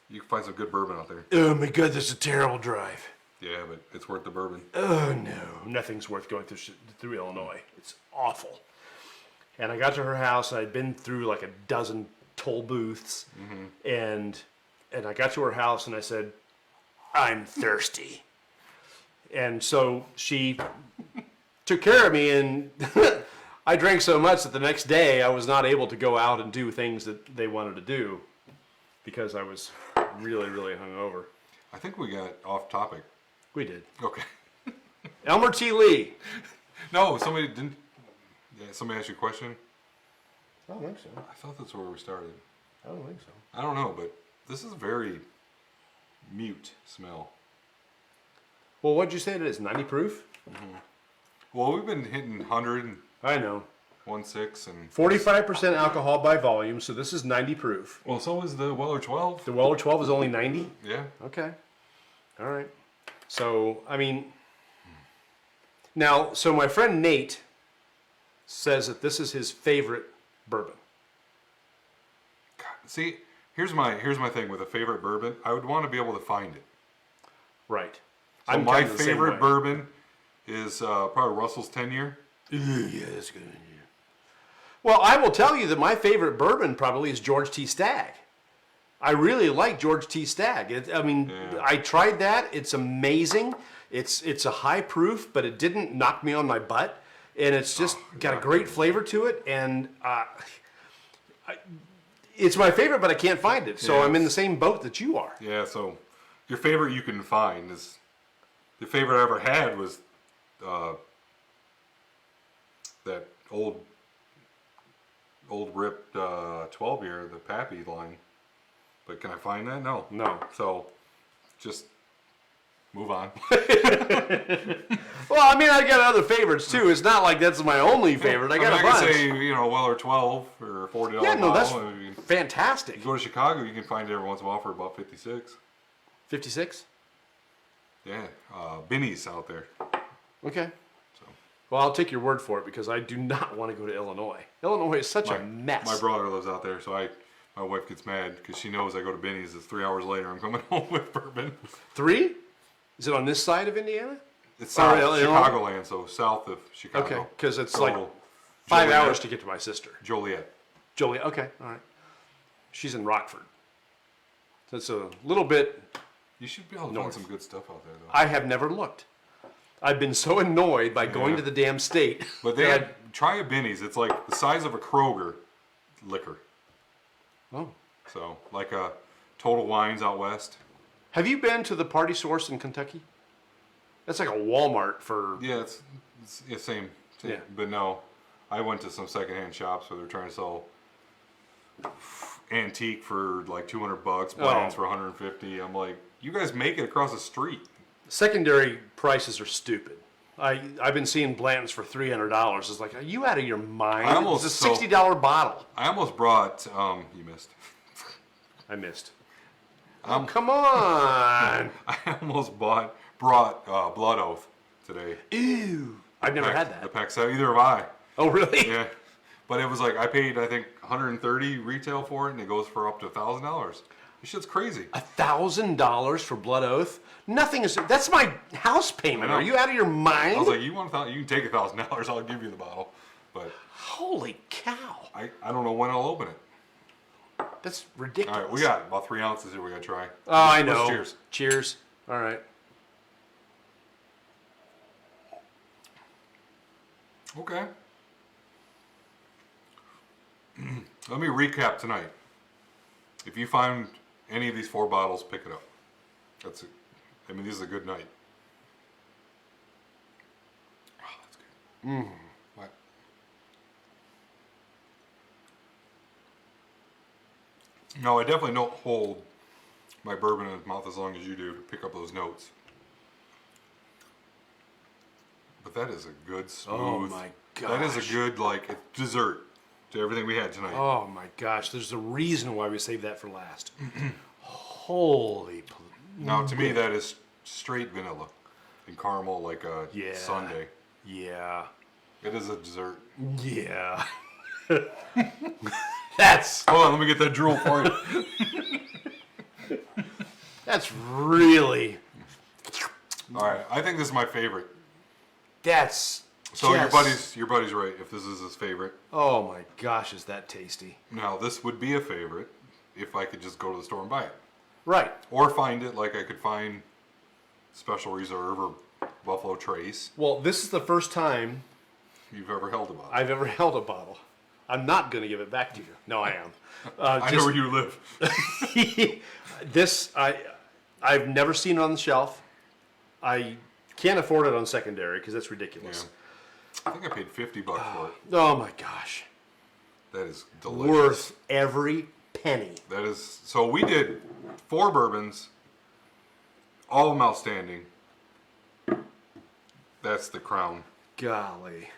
You can find some good bourbon out there. Oh my God, that's a terrible drive. Yeah, but it's worth the bourbon. Oh no, nothing's worth going through Illinois. It's awful. And I got to her house, and I'd been through like a dozen toll booths, and I got to her house, and I said, "I'm thirsty." And so she took care of me, and I drank so much that the next day I was not able to go out and do things that they wanted to do because I was really, really hungover. I think we got off topic. We did. Okay. Elmer T. Lee. No, somebody didn't. Yeah, somebody asked you a question. I don't think so. I thought that's where we started. I don't think so. I don't know, but this is a very mute smell. Well, what'd you say it is? 90 proof? Well, we've been hitting 100 and I know. 1.6 and 45% alcohol by volume, so this is 90 proof. well, so is the Weller 12. The Weller 12 is only 90? Yeah. Okay. All right. So, I mean, now, so my friend Nate says that this is his favorite bourbon. God, see, here's my thing with a favorite bourbon. I would want to be able to find it. Right. So I'm my kinda the same favorite way. bourbon is probably Russell's 10-year. Yeah, that's good. Yeah. Well, I will tell you that my favorite bourbon probably is George T. Stagg. I really like George T. Stagg. I tried that. It's amazing. It's a high proof, but it didn't knock me on my butt, and it's just got a great flavor to it. And it's my favorite, but I can't find it. So Yeah. I'm in the same boat that you are. Yeah, so your favorite you can find is the favorite I ever had was that old ripped 12-year, the Pappy line. But can I find that? No. No. So just move on. Well, I mean, I got other favorites too. It's not like that's my only favorite. I got a can bunch. say, Weller 12 or $40 Yeah, no, that's bottle. fantastic. You go to Chicago, you can find it every once in a while for about 56. 56? Yeah, Binny's out there. Okay. So Well, I'll take your word for it because I do not want to go to Illinois. Illinois is such a mess. my brother lives out there, so my wife gets mad because she knows I go to Binny's. It's 3 hours later. I'm coming home with bourbon. 3? Is it on this side of Indiana? It's Or south, Illinois? Chicagoland, so south of Chicago. Okay, because it's So, like 5 Joliet. hours to get to my sister. Joliet. Joliet, okay, all right. She's in Rockford. So it's a little bit, You should be able to North. find some good stuff out there, though. I have never looked. I've been so annoyed by going to the damn state. But they that had, try a Binny's. It's like the size of a Kroger liquor. Oh. So, like a Total Wines out west. Have you been to the Party Source in Kentucky? That's like a Walmart for... Yeah, it's same. Yeah. But no, I went to some secondhand shops where they're trying to sell antique for like $200, blinds for $150. I'm like, you guys make it across the street. Secondary prices are stupid. I've been seeing Blanton's for $300. It's like, are you out of your mind? It's a $60 bottle. I almost brought. You missed. I missed. Oh, come on. I almost brought Blood Oath today. Ew. I've never had that. The pack set. Either have I. Oh, really? Yeah, but it was like I paid I think $130 retail for it, and it goes for up to $1,000. This shit's crazy. $1,000 for Blood Oath? Nothing is. That's my house payment. I know. Are you out of your mind? I was like, you can take $1,000. I'll give you the bottle, but Holy cow. I don't know when I'll open it. That's ridiculous. All right, we got about 3 ounces here. We gotta try. Oh, I Let's know. cheers. Cheers. All right. Okay. Let me recap tonight. If you find any of these 4 bottles, pick it up. That's it. I mean, this is a good night. Oh, that's good. What? No, I definitely don't hold my bourbon in my mouth as long as you do to pick up those notes. But that is a good smooth. Oh my That is gosh. a good dessert to everything we had tonight. Oh my gosh. There's a reason why we saved that for last. Holy. Now, to me, that is straight vanilla and caramel, like a Yeah. sundae. Yeah. It is a dessert. Yeah. That's Hold on, let me get that drool for you. that's really All right, I think this is my favorite. that's So Yes. your buddy's right. If this is his favorite, Oh my gosh, is that tasty? now this would be a favorite if I could just go to the store and buy it, Right. or find it like I could find Special Reserve or Buffalo Trace. Well, this is the first time You've ever held a bottle? I've ever held a bottle. I'm not going to give it back to you. No, I am. I know where you live. I've never seen it on the shelf. I can't afford it on secondary because that's ridiculous. I think I paid $50 for it. Oh my gosh. That is delicious. Worth every penny. That is. So we did 4 bourbons, all of them outstanding. That's the crown. Golly.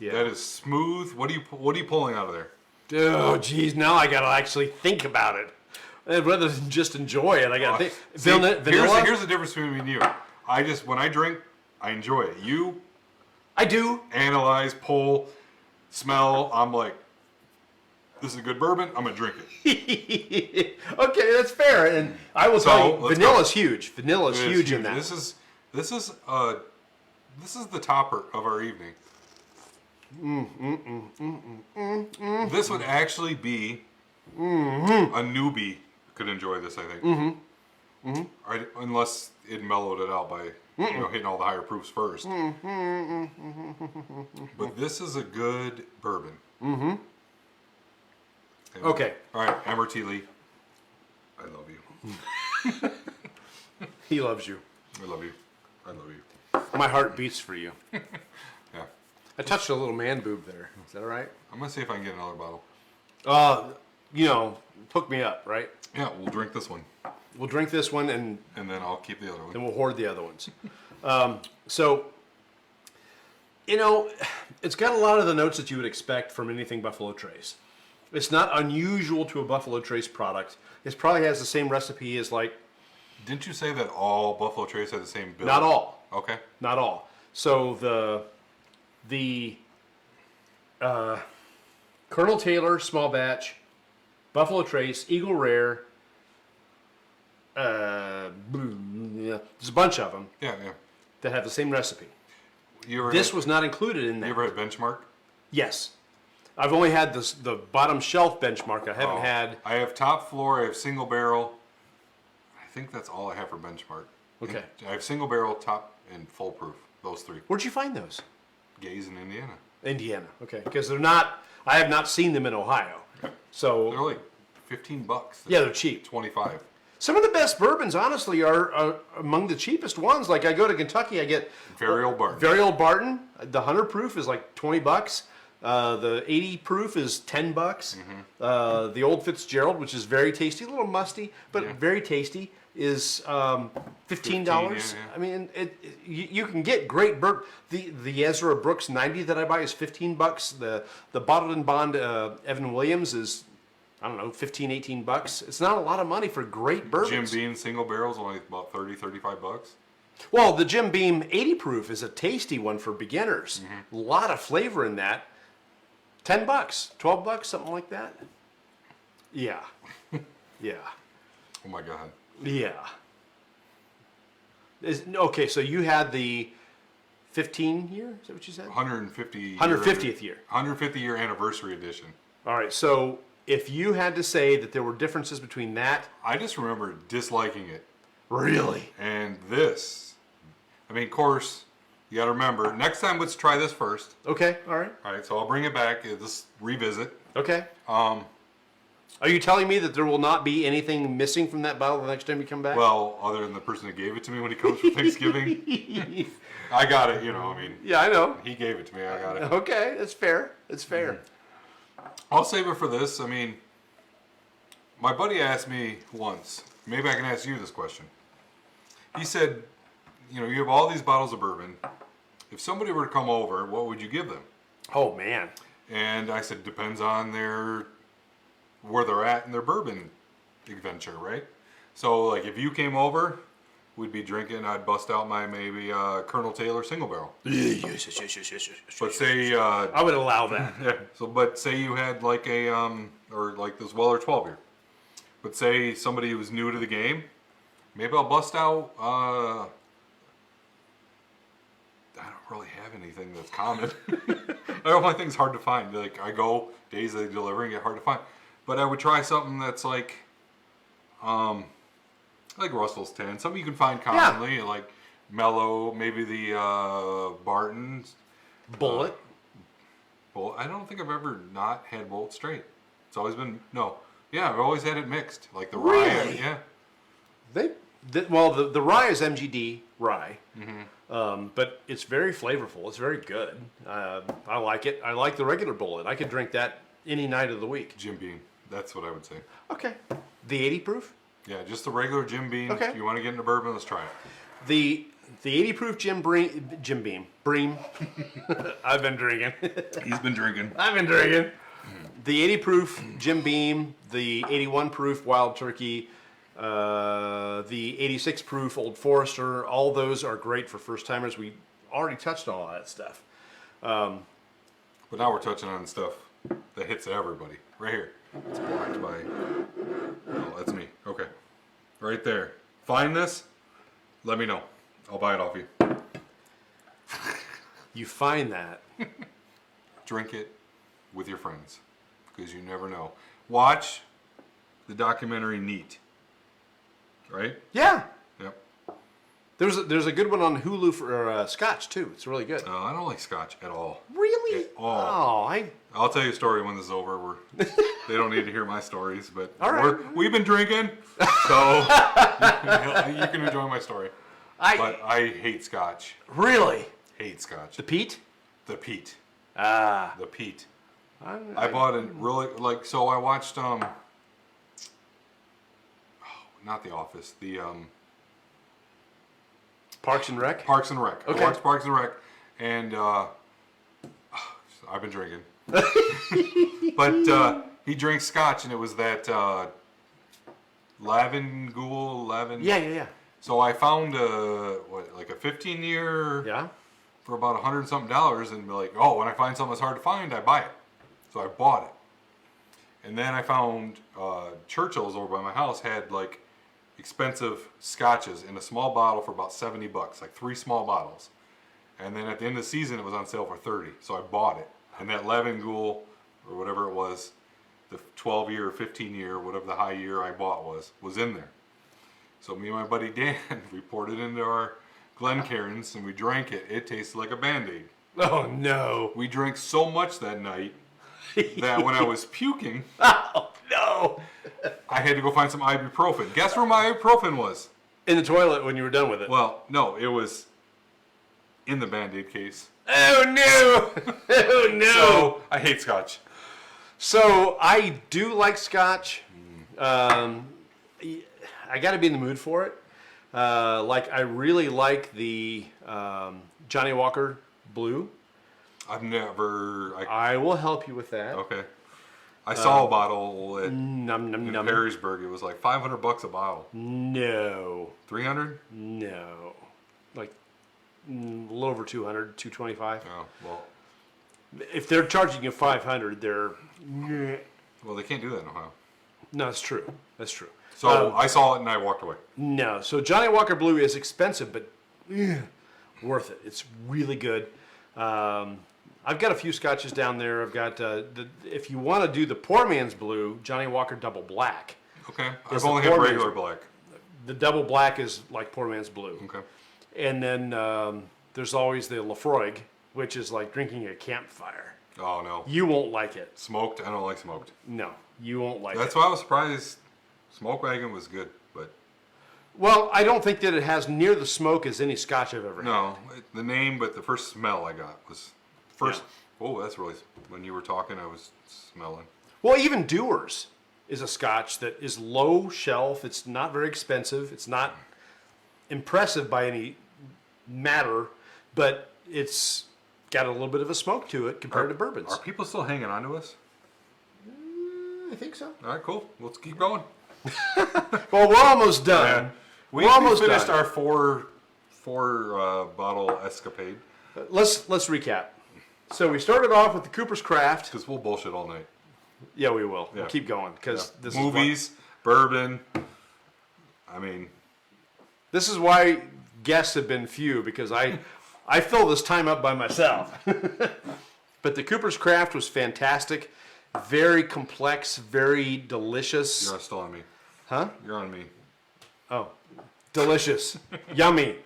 Yeah. That is smooth. What are you pulling out of there? Oh, geez. Now I got to actually think about it. Rather than just enjoy it, I got to think. See, Vanilla? Here's the difference between me and you. When I drink, I enjoy it. You I do. analyze, pull, smell. I'm like, this is a good bourbon. I'm gonna drink it. Okay, that's fair. And I will tell you, let's vanilla's huge. Vanilla's It is huge in that. This is the topper of our evening. This would actually be a newbie could enjoy this, I think. Unless it mellowed it out by hitting all the higher proofs first. But this is a good bourbon. And- Okay. All right, Elmer T. Lee. I love you. He loves you. I love you. I love you. My heart beats for you. Yeah. I touched a little man boob there. Is that all right? I'm gonna see if I can get another bottle. Hook me up, right? Yeah, we'll drink this one, We'll drink this one and and then I'll keep the other one. then we'll hoard the other ones. It's got a lot of the notes that you would expect from anything Buffalo Trace. It's not unusual to a Buffalo Trace product. It probably has the same recipe as Didn't you say that all Buffalo Trace had the same bill? not all. Okay. Not all. So the Colonel Taylor small batch, Buffalo Trace, Eagle Rare, there's a bunch of them Yeah, yeah. that have the same recipe. You ever This had, was not included in you that. ever had Benchmark? Yes. I've only had the bottom shelf benchmark. I haven't had. I have top floor. I have single barrel. I think that's all I have for Benchmark. Okay. I have single barrel, top, and full proof. Those 3. Where'd you find those? Gaze in Indiana. Indiana. Okay. Because they're not. I have not seen them in Ohio. So They're like $15. yeah, they're cheap. 25. Some of the best bourbons, honestly, are among the cheapest ones. Like I go to Kentucky, I get Very Old Barton. Very Old Barton. The 100 proof is like $20. The 80 proof is $10. Mm-hmm. The Old Fitzgerald, which is very tasty, a little musty, but very tasty, is $15. yeah. I mean, you can get great bourbon. The Ezra Brooks 90 that I buy is $15. The Bottled and Bond Evan Williams is, I don't know, $15, $18. It's not a lot of money for great bourbons. Jim Beam single barrels only about $30-$35. Well, the Jim Beam 80 proof is a tasty one for beginners. A lot of flavor in that. $10, $12, something like that. Yeah. Yeah. Oh my God. Yeah. Okay, so you had the 15 year? Is that what you said? 150th year. 150 year anniversary edition. All right, so if you had to say that there were differences between that. I just remember disliking it. Really? And this, I mean, of course, you got to remember, next time let's try this first. Okay, all right. All right, so I'll bring it back. Let's revisit. Okay. Are you telling me that there will not be anything missing from that bottle the next time you come back? Well, other than the person that gave it to me when he comes for Thanksgiving. I got it, I mean. Yeah, I know. He gave it to me, I got it. Okay, that's fair. That's fair. I'll save it for this. I mean, my buddy asked me once, maybe I can ask you this question. He said, you have all these bottles of bourbon. If somebody were to come over, what would you give them? Oh, man. And I said, depends on where they're at in their bourbon adventure, right? So, like, if you came over, we'd be drinking. I'd bust out my maybe Colonel Taylor single barrel. Yes. But say, I would allow that. yeah. But say you had like a or like this Weller 12 year. But say somebody who's new to the game, maybe I'll bust out I don't really have anything that's common. I don't find things hard to find. Like I go days they deliver and get hard to find. But I would try something that's like Russell's 10, something you can find commonly, like Mellow, maybe the Barton's Bullet. Bullet. I don't think I've ever not had Bullet straight. It's always been I've always had it mixed, like the rye. Really? Yeah. The rye is MGD rye, but it's very flavorful. It's very good. I like it. I like the regular Bullet. I could drink that any night of the week. Jim Beam. That's what I would say. Okay. The 80 proof? Yeah, just the regular Jim Beam. Okay. If you want to get into bourbon, let's try it. The 80 proof Jim Beam. Bream. I've been drinking. He's been drinking. I've been drinking. The 80 proof Jim Beam, the 81 proof Wild Turkey, the 86 proof Old Forester, all those are great for first timers. We already touched on all that stuff. But now we're touching on stuff that hits everybody. Right here. It's blocked by... Oh, that's me. Okay. Right there. Find this. Let me know. I'll buy it off you. You find that. Drink it with your friends. Because you never know. Watch the documentary Neat. Right? Yeah. Yep. There's a good one on Hulu for Scotch too. It's really good. I don't like Scotch at all. Really? At all. Oh, I'll tell you a story when this is over. They don't need to hear my stories, but All right. we've been drinking, so you can enjoy my story. But I hate Scotch. Really? Hate Scotch. The peat? The peat. Ah. The peat. I bought a really so I watched not The Office, the Parks and Rec? Parks and Rec. Okay. I watched Parks and Rec, and I've been drinking. But he drank Scotch, and it was that Lavin. Yeah. So I found a 15-year Yeah? for about $100 and something, and be like, oh, when I find something that's hard to find, I buy it. So I bought it, and then I found Churchill's over by my house had like expensive scotches in a small bottle for about $70, like 3 small bottles, and then at the end of the season it was on sale for $30. So I bought it, and that Lavingul or whatever it was, the 12-year or 15-year, whatever the high year I bought was in there. So me and my buddy Dan, we poured it into our Glencairns and we drank it. It tasted like a Band-Aid. Oh, no. We drank so much that night that when I was puking, Oh, no. I had to go find some ibuprofen. Guess where my ibuprofen was? In the toilet when you were done with it. Well, no, it was in the Band-Aid case. Oh, no. Oh, no. So I hate Scotch. So I do like Scotch. I got to be in the mood for it. I really like the Johnny Walker Blue. I've never... I will help you with that. Okay. I saw a bottle in Num. Perrysburg. It was like $500 a bottle. No. 300? No. Like a little over 200, 225. Oh, well. If they're charging you 500, they're... Well, they can't do that in Ohio. No, that's true. That's true. So I saw it and I walked away. No. So Johnny Walker Blue is expensive, but worth it. It's really good. I've got a few scotches down there. I've got if you want to do the poor man's blue, Johnny Walker Double Black. Okay. It's I've only the had poor regular man's- black. The Double Black is like poor man's blue. Okay. And then there's always the Lafroig, which is like drinking a campfire. Oh, no. You won't like it. Smoked? I don't like smoked. No, you won't like That's it. why I was surprised. Smokewagon was good, but Well, I don't think that it has near the smoke as any scotch I've ever had. no. The name, but the first smell I got was first. Oh, that's really. When you were talking, I was smelling. Well, even Dewar's is a scotch that is low shelf. It's not very expensive. It's not impressive by any matter, but it's got a little bit of a smoke to it compared to bourbons. Are people still hanging on to us? I think so. All right, cool. Let's keep going. Well, we're almost done. We We're almost finished done. our four bottle escapade Let's recap. So we started off with the Cooper's Craft. because we'll bullshit all night. Yeah, we will. Yeah. We'll keep going because this Movies, bourbon. I mean, This is why guests have been few because I I fill this time up by myself. But the Cooper's Craft was fantastic. Very complex, very delicious. You're still on me. Huh? You're on me. Oh, delicious. Yummy.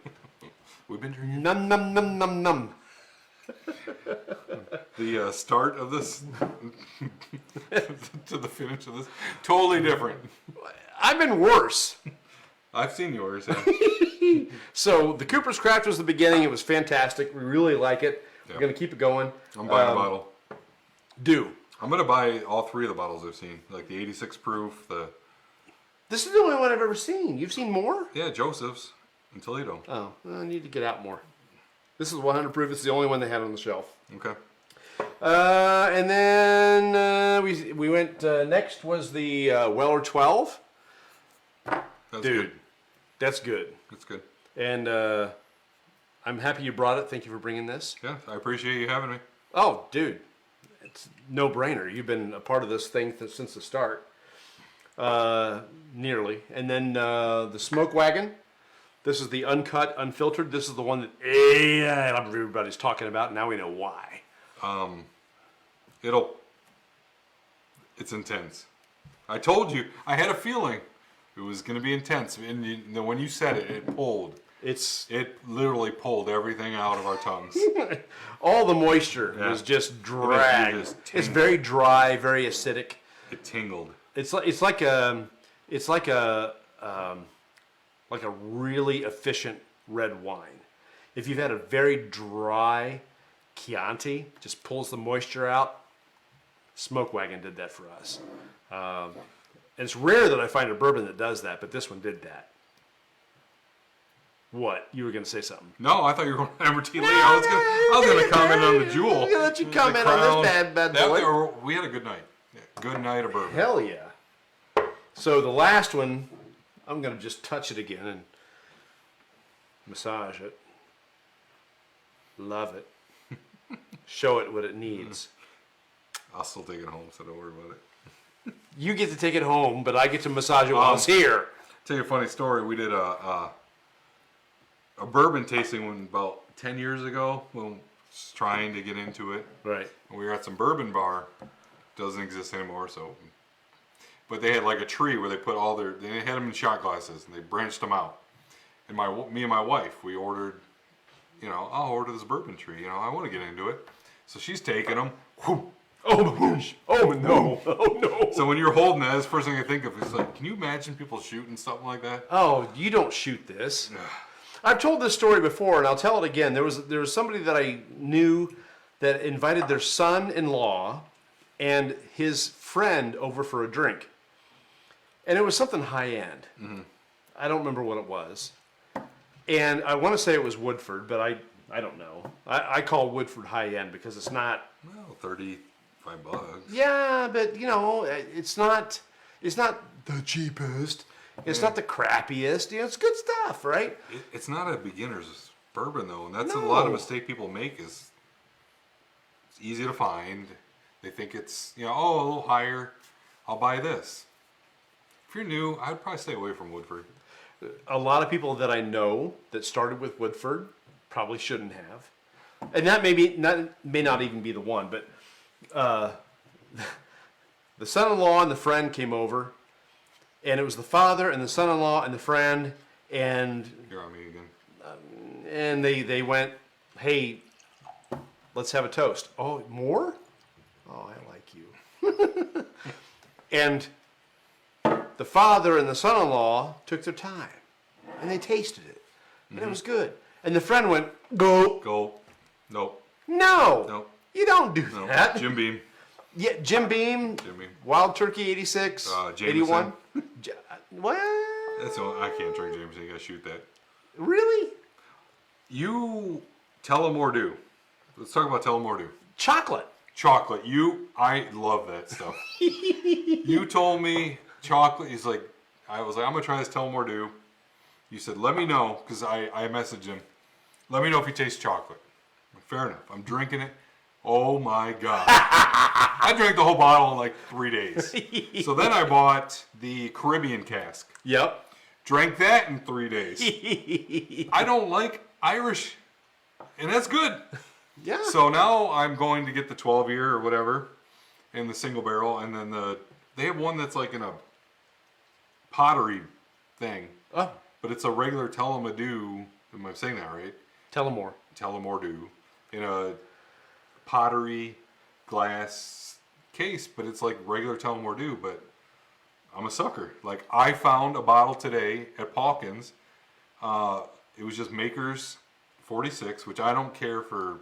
We've been drinking. Num, num, num, num, num. The start of this to the finish of this, totally different. I've been worse. I've seen yours. Yeah. So the Cooper's Craft was the beginning. It was fantastic. We really like it. Yeah. We're going to keep it going. I'm buying a bottle. Do. I'm going to buy all 3 of the bottles I've seen. Like the 86 proof, This is the only one I've ever seen. You've seen more? Yeah, Joseph's in Toledo. Oh, well, I need to get out more. This is 100 proof. It's the only one they had on the shelf. Okay. And then we went, next was the Weller 12. That's Dude, good. that's good. That's good. And I'm happy you brought it. Thank you for bringing this. Yeah, I appreciate you having me. Oh, dude, it's no brainer. You've been a part of this thing since the start, nearly. And then the Smokewagon. This is the Uncut Unfiltered. This is the one that everybody's talking about. Now we know why. It's intense. I told you, I had a feeling it was going to be intense. And when you said it, it pulled. It literally pulled everything out of our tongues. All the moisture was just dragged. It's very dry, very acidic. It tingled. It's like a really efficient red wine. If you've had a very dry Chianti, just pulls the moisture out. Smokewagon did that for us. And it's rare that I find a bourbon that does that, but this one did that. What? You were going to say something? No, I thought you were going to Elmer T. Lee. I was going to comment on the Jewel. I'm going to let you comment on this bad boy. We had a good night. Yeah, good night of bourbon. Hell yeah. So the last one, I'm going to just touch it again and massage it. Love it. Show it what it needs. I'll still take it home, so don't worry about it. You get to take it home, but I get to massage it while it's here. Tell you a funny story. We did a bourbon tasting one about 10 years ago when I was trying to get into it. Right. We were at some bourbon bar. Doesn't exist anymore, so. But they had like a tree where they put they had them in shot glasses and they branched them out. And me and my wife, we ordered, I'll order this bourbon tree. I want to get into it. So she's taking them. Whoop. Oh my gosh. Oh no. Oh no. So when you're holding that, that's the first thing I think of is like, can you imagine people shooting something like that? Oh, you don't shoot this. I've told this story before, and I'll tell it again. There was somebody that I knew that invited their son-in-law and his friend over for a drink. And it was something high-end. Mm-hmm. I don't remember what it was. And I want to say it was Woodford, but I don't know. I call Woodford high-end because it's not... Well, $35. Yeah, but, it's not the cheapest. It's not the crappiest. It's good stuff, right? It's not a beginner's bourbon, though. And that's a lot of mistake people make is it's easy to find. They think it's, a little higher. I'll buy this. If you're new, I'd probably stay away from Woodford. A lot of people that I know that started with Woodford probably shouldn't have. And that may not even be the one, but the son-in-law and the friend came over, and it was the father and the son-in-law and the friend, and You're on me again. And they went, hey, let's have a toast. Oh, more? Oh, I like you. And the father and the son-in-law took their time, and they tasted it, and it was good. And the friend went, go. Go. Nope. No. Nope. You don't do Nope. that. Jim Beam. Yeah, Jim Beam. Wild Turkey 86. Jameson. 81. What? That's the only, I can't drink Jameson. You gotta shoot that. Really? You Tullamore Dew. Let's talk about Tullamore Dew. Chocolate. Chocolate. I love that stuff. You told me chocolate. I was like, I'm gonna try this Tullamore Dew. You said, let me know, because I messaged him. Let me know if you taste chocolate. Fair enough. I'm drinking it. Oh my God. I drank the whole bottle in like 3 days. So then I bought the Caribbean cask. Yep. Drank that in 3 days. I don't like Irish And that's good. Yeah. So now I'm going to get the 12 year or whatever in the single barrel, and then they have one that's like in a pottery thing. Oh, But it's a regular Tullamore. Am I saying that right? tell them more. Tullamore in a pottery glass case, but it's like regular Tullamore. But I'm a sucker. Like, I found a bottle today at Pawkins. It was just Maker's 46, which I don't care for.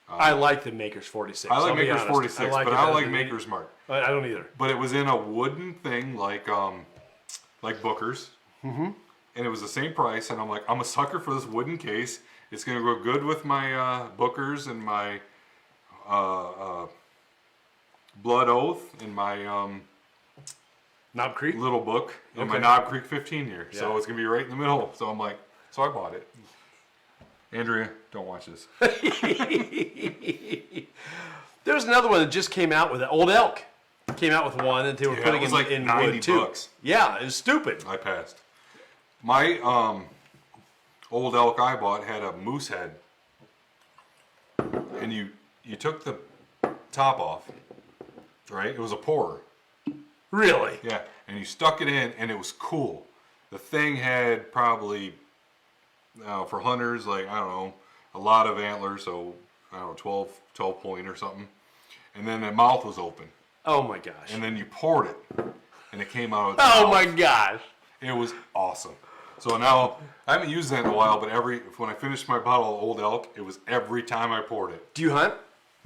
I like the Maker's 46. I like I'll be Maker's honest. 46, I like but it I don't better like than Maker's Mark. I don't either. But it was in a wooden thing like Booker's. Mm-hmm. And it was the same price, and I'm like, I'm a sucker for this wooden case. It's going to go good with my Booker's and my Blood Oath and my Knob Creek? little book and my Okay. Knob Creek 15 year. So Yeah. it's going to be right in the middle. So I'm like, so I bought it. Andrea, don't watch this. There's another one that just came out with it. Old Elk came out with one, and they were Yeah, putting it was in, like in 90 wood too. bucks. Yeah, it was stupid. I passed. My Old Elk I bought had a moose head. And you took the top off, right? It was a pourer. Really? Yeah, and you stuck it in, and it was cool. The thing had probably, for hunters, like, I don't know, a lot of antlers, so, I don't know, 12 point or something. And then the mouth was open. Oh my gosh. And then you poured it, and it came out of the Oh mouth. my gosh. It was awesome. So now, I haven't used that in a while, but when I finished my bottle of Old Elk, it was every time I poured it. Do you hunt?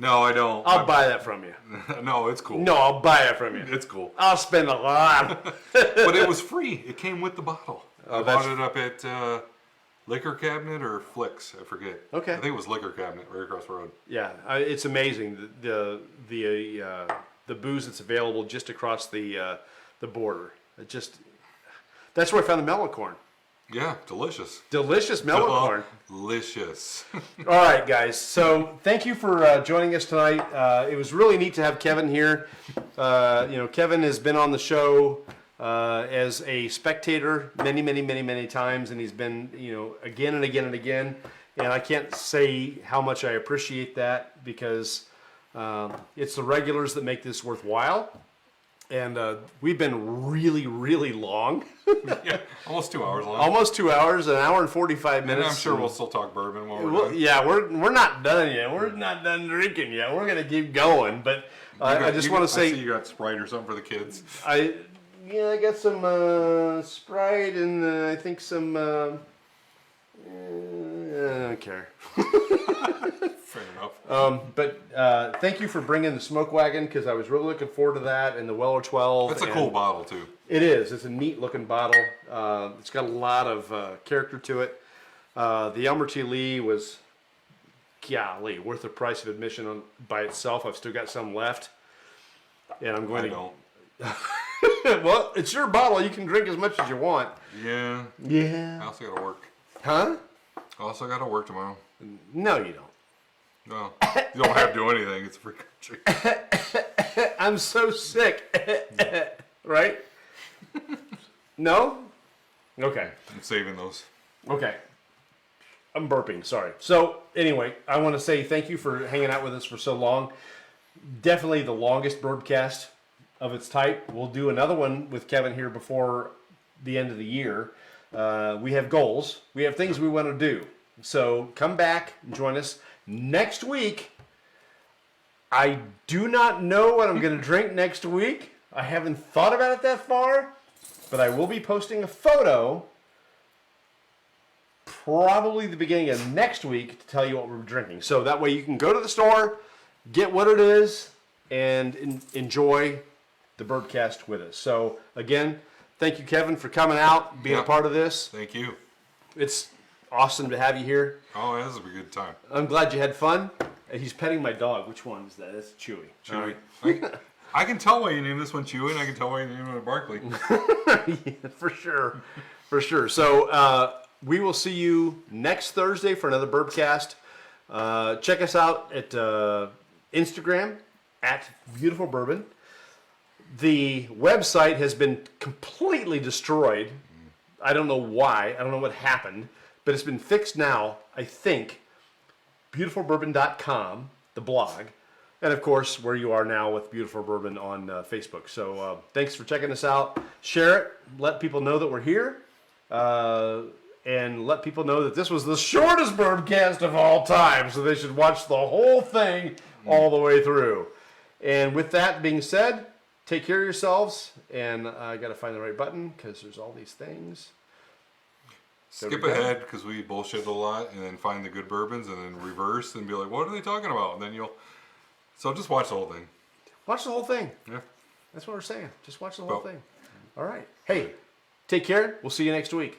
No, I don't. I'll buy that from you. No, it's cool. No, I'll buy it from you. It's cool. I'll spend a lot. But it was free. It came with the bottle. I that's- bought it up at Liquor Cabinet or Flicks. I forget. Okay. I think it was Liquor Cabinet right across the road. Yeah, it's amazing the booze that's available just across the border. That's where I found the mellow corn. Yeah, delicious. Delicious mellow corn. Delicious. All right, guys. So thank you for joining us tonight. It was really neat to have Kevin here. Kevin has been on the show as a spectator many times, and he's been, again and again and again. And I can't say how much I appreciate that, because it's the regulars that make this worthwhile. And we've been really long. Yeah, almost 2 hours long. Almost 2 hours, an hour and 45 minutes. And I'm sure we'll still talk bourbon while we're Well, done. yeah, we're not done yet. We're not done drinking yet. We're gonna keep going. But I just want to I see say, you got Sprite or something for the kids. I got some Sprite and I think some. I don't care. Fair enough. But thank you for bringing the Smokewagon, because I was really looking forward to that, and the Weller 12. That's a cool bottle too. It is. It's a neat looking bottle. It's got a lot of character to it. The Elmer T was, golly, worth the price of admission by itself. I've still got some left, and I'm going I to. don't. Well, it's your bottle. You can drink as much as you want. Yeah. I Yeah. also got to work. Huh? I also got to work tomorrow. No, you don't. No, you don't have to do anything. It's a free country. I'm so sick. Right? No? Okay. I'm saving those. Okay. I'm burping, sorry. So, anyway, I want to say thank you for hanging out with us for so long. Definitely the longest Bourbcast of its type. We'll do another one with Kevin here before the end of the year. We have goals. We have things we want to do. So, come back and join us next week. I do not know what I'm going to drink next week. I haven't thought about it that far, but I will be posting a photo probably the beginning of next week to tell you what we're drinking. So that way you can go to the store, get what it is, and enjoy the Bourbcast with us. So again, thank you, Kevin, for coming out, being a part of this. Thank you. It's awesome to have you here. Oh, this will be a good time. I'm glad you had fun. He's petting my dog. Which one is that? That's Chewy. Chewy. I can tell why you named this one Chewy, and I can tell why you named it Barkley. Yeah, for sure. For sure. So we will see you next Thursday for another Bourbcast. Check us out at Instagram at Beautiful Bourbon. The website has been completely destroyed. I don't know why. I don't know what happened. but it's been fixed now, I think. BeautifulBourbon.com, the blog, and of course where you are now with Beautiful Bourbon on Facebook. So thanks for checking us out. Share it. Let people know that we're here. And let people know that this was the shortest Bourbcast of all time. So they should watch the whole thing all the way through. And with that being said, take care of yourselves. And I got to find the right button because there's all these things. Skip ahead because we bullshit a lot, and then find the good bourbons, and then reverse and be like, what are they talking about? And then so just watch the whole thing. Watch the whole thing. Yeah. That's what we're saying. Just watch the whole thing. All right. Hey, take care. We'll see you next week.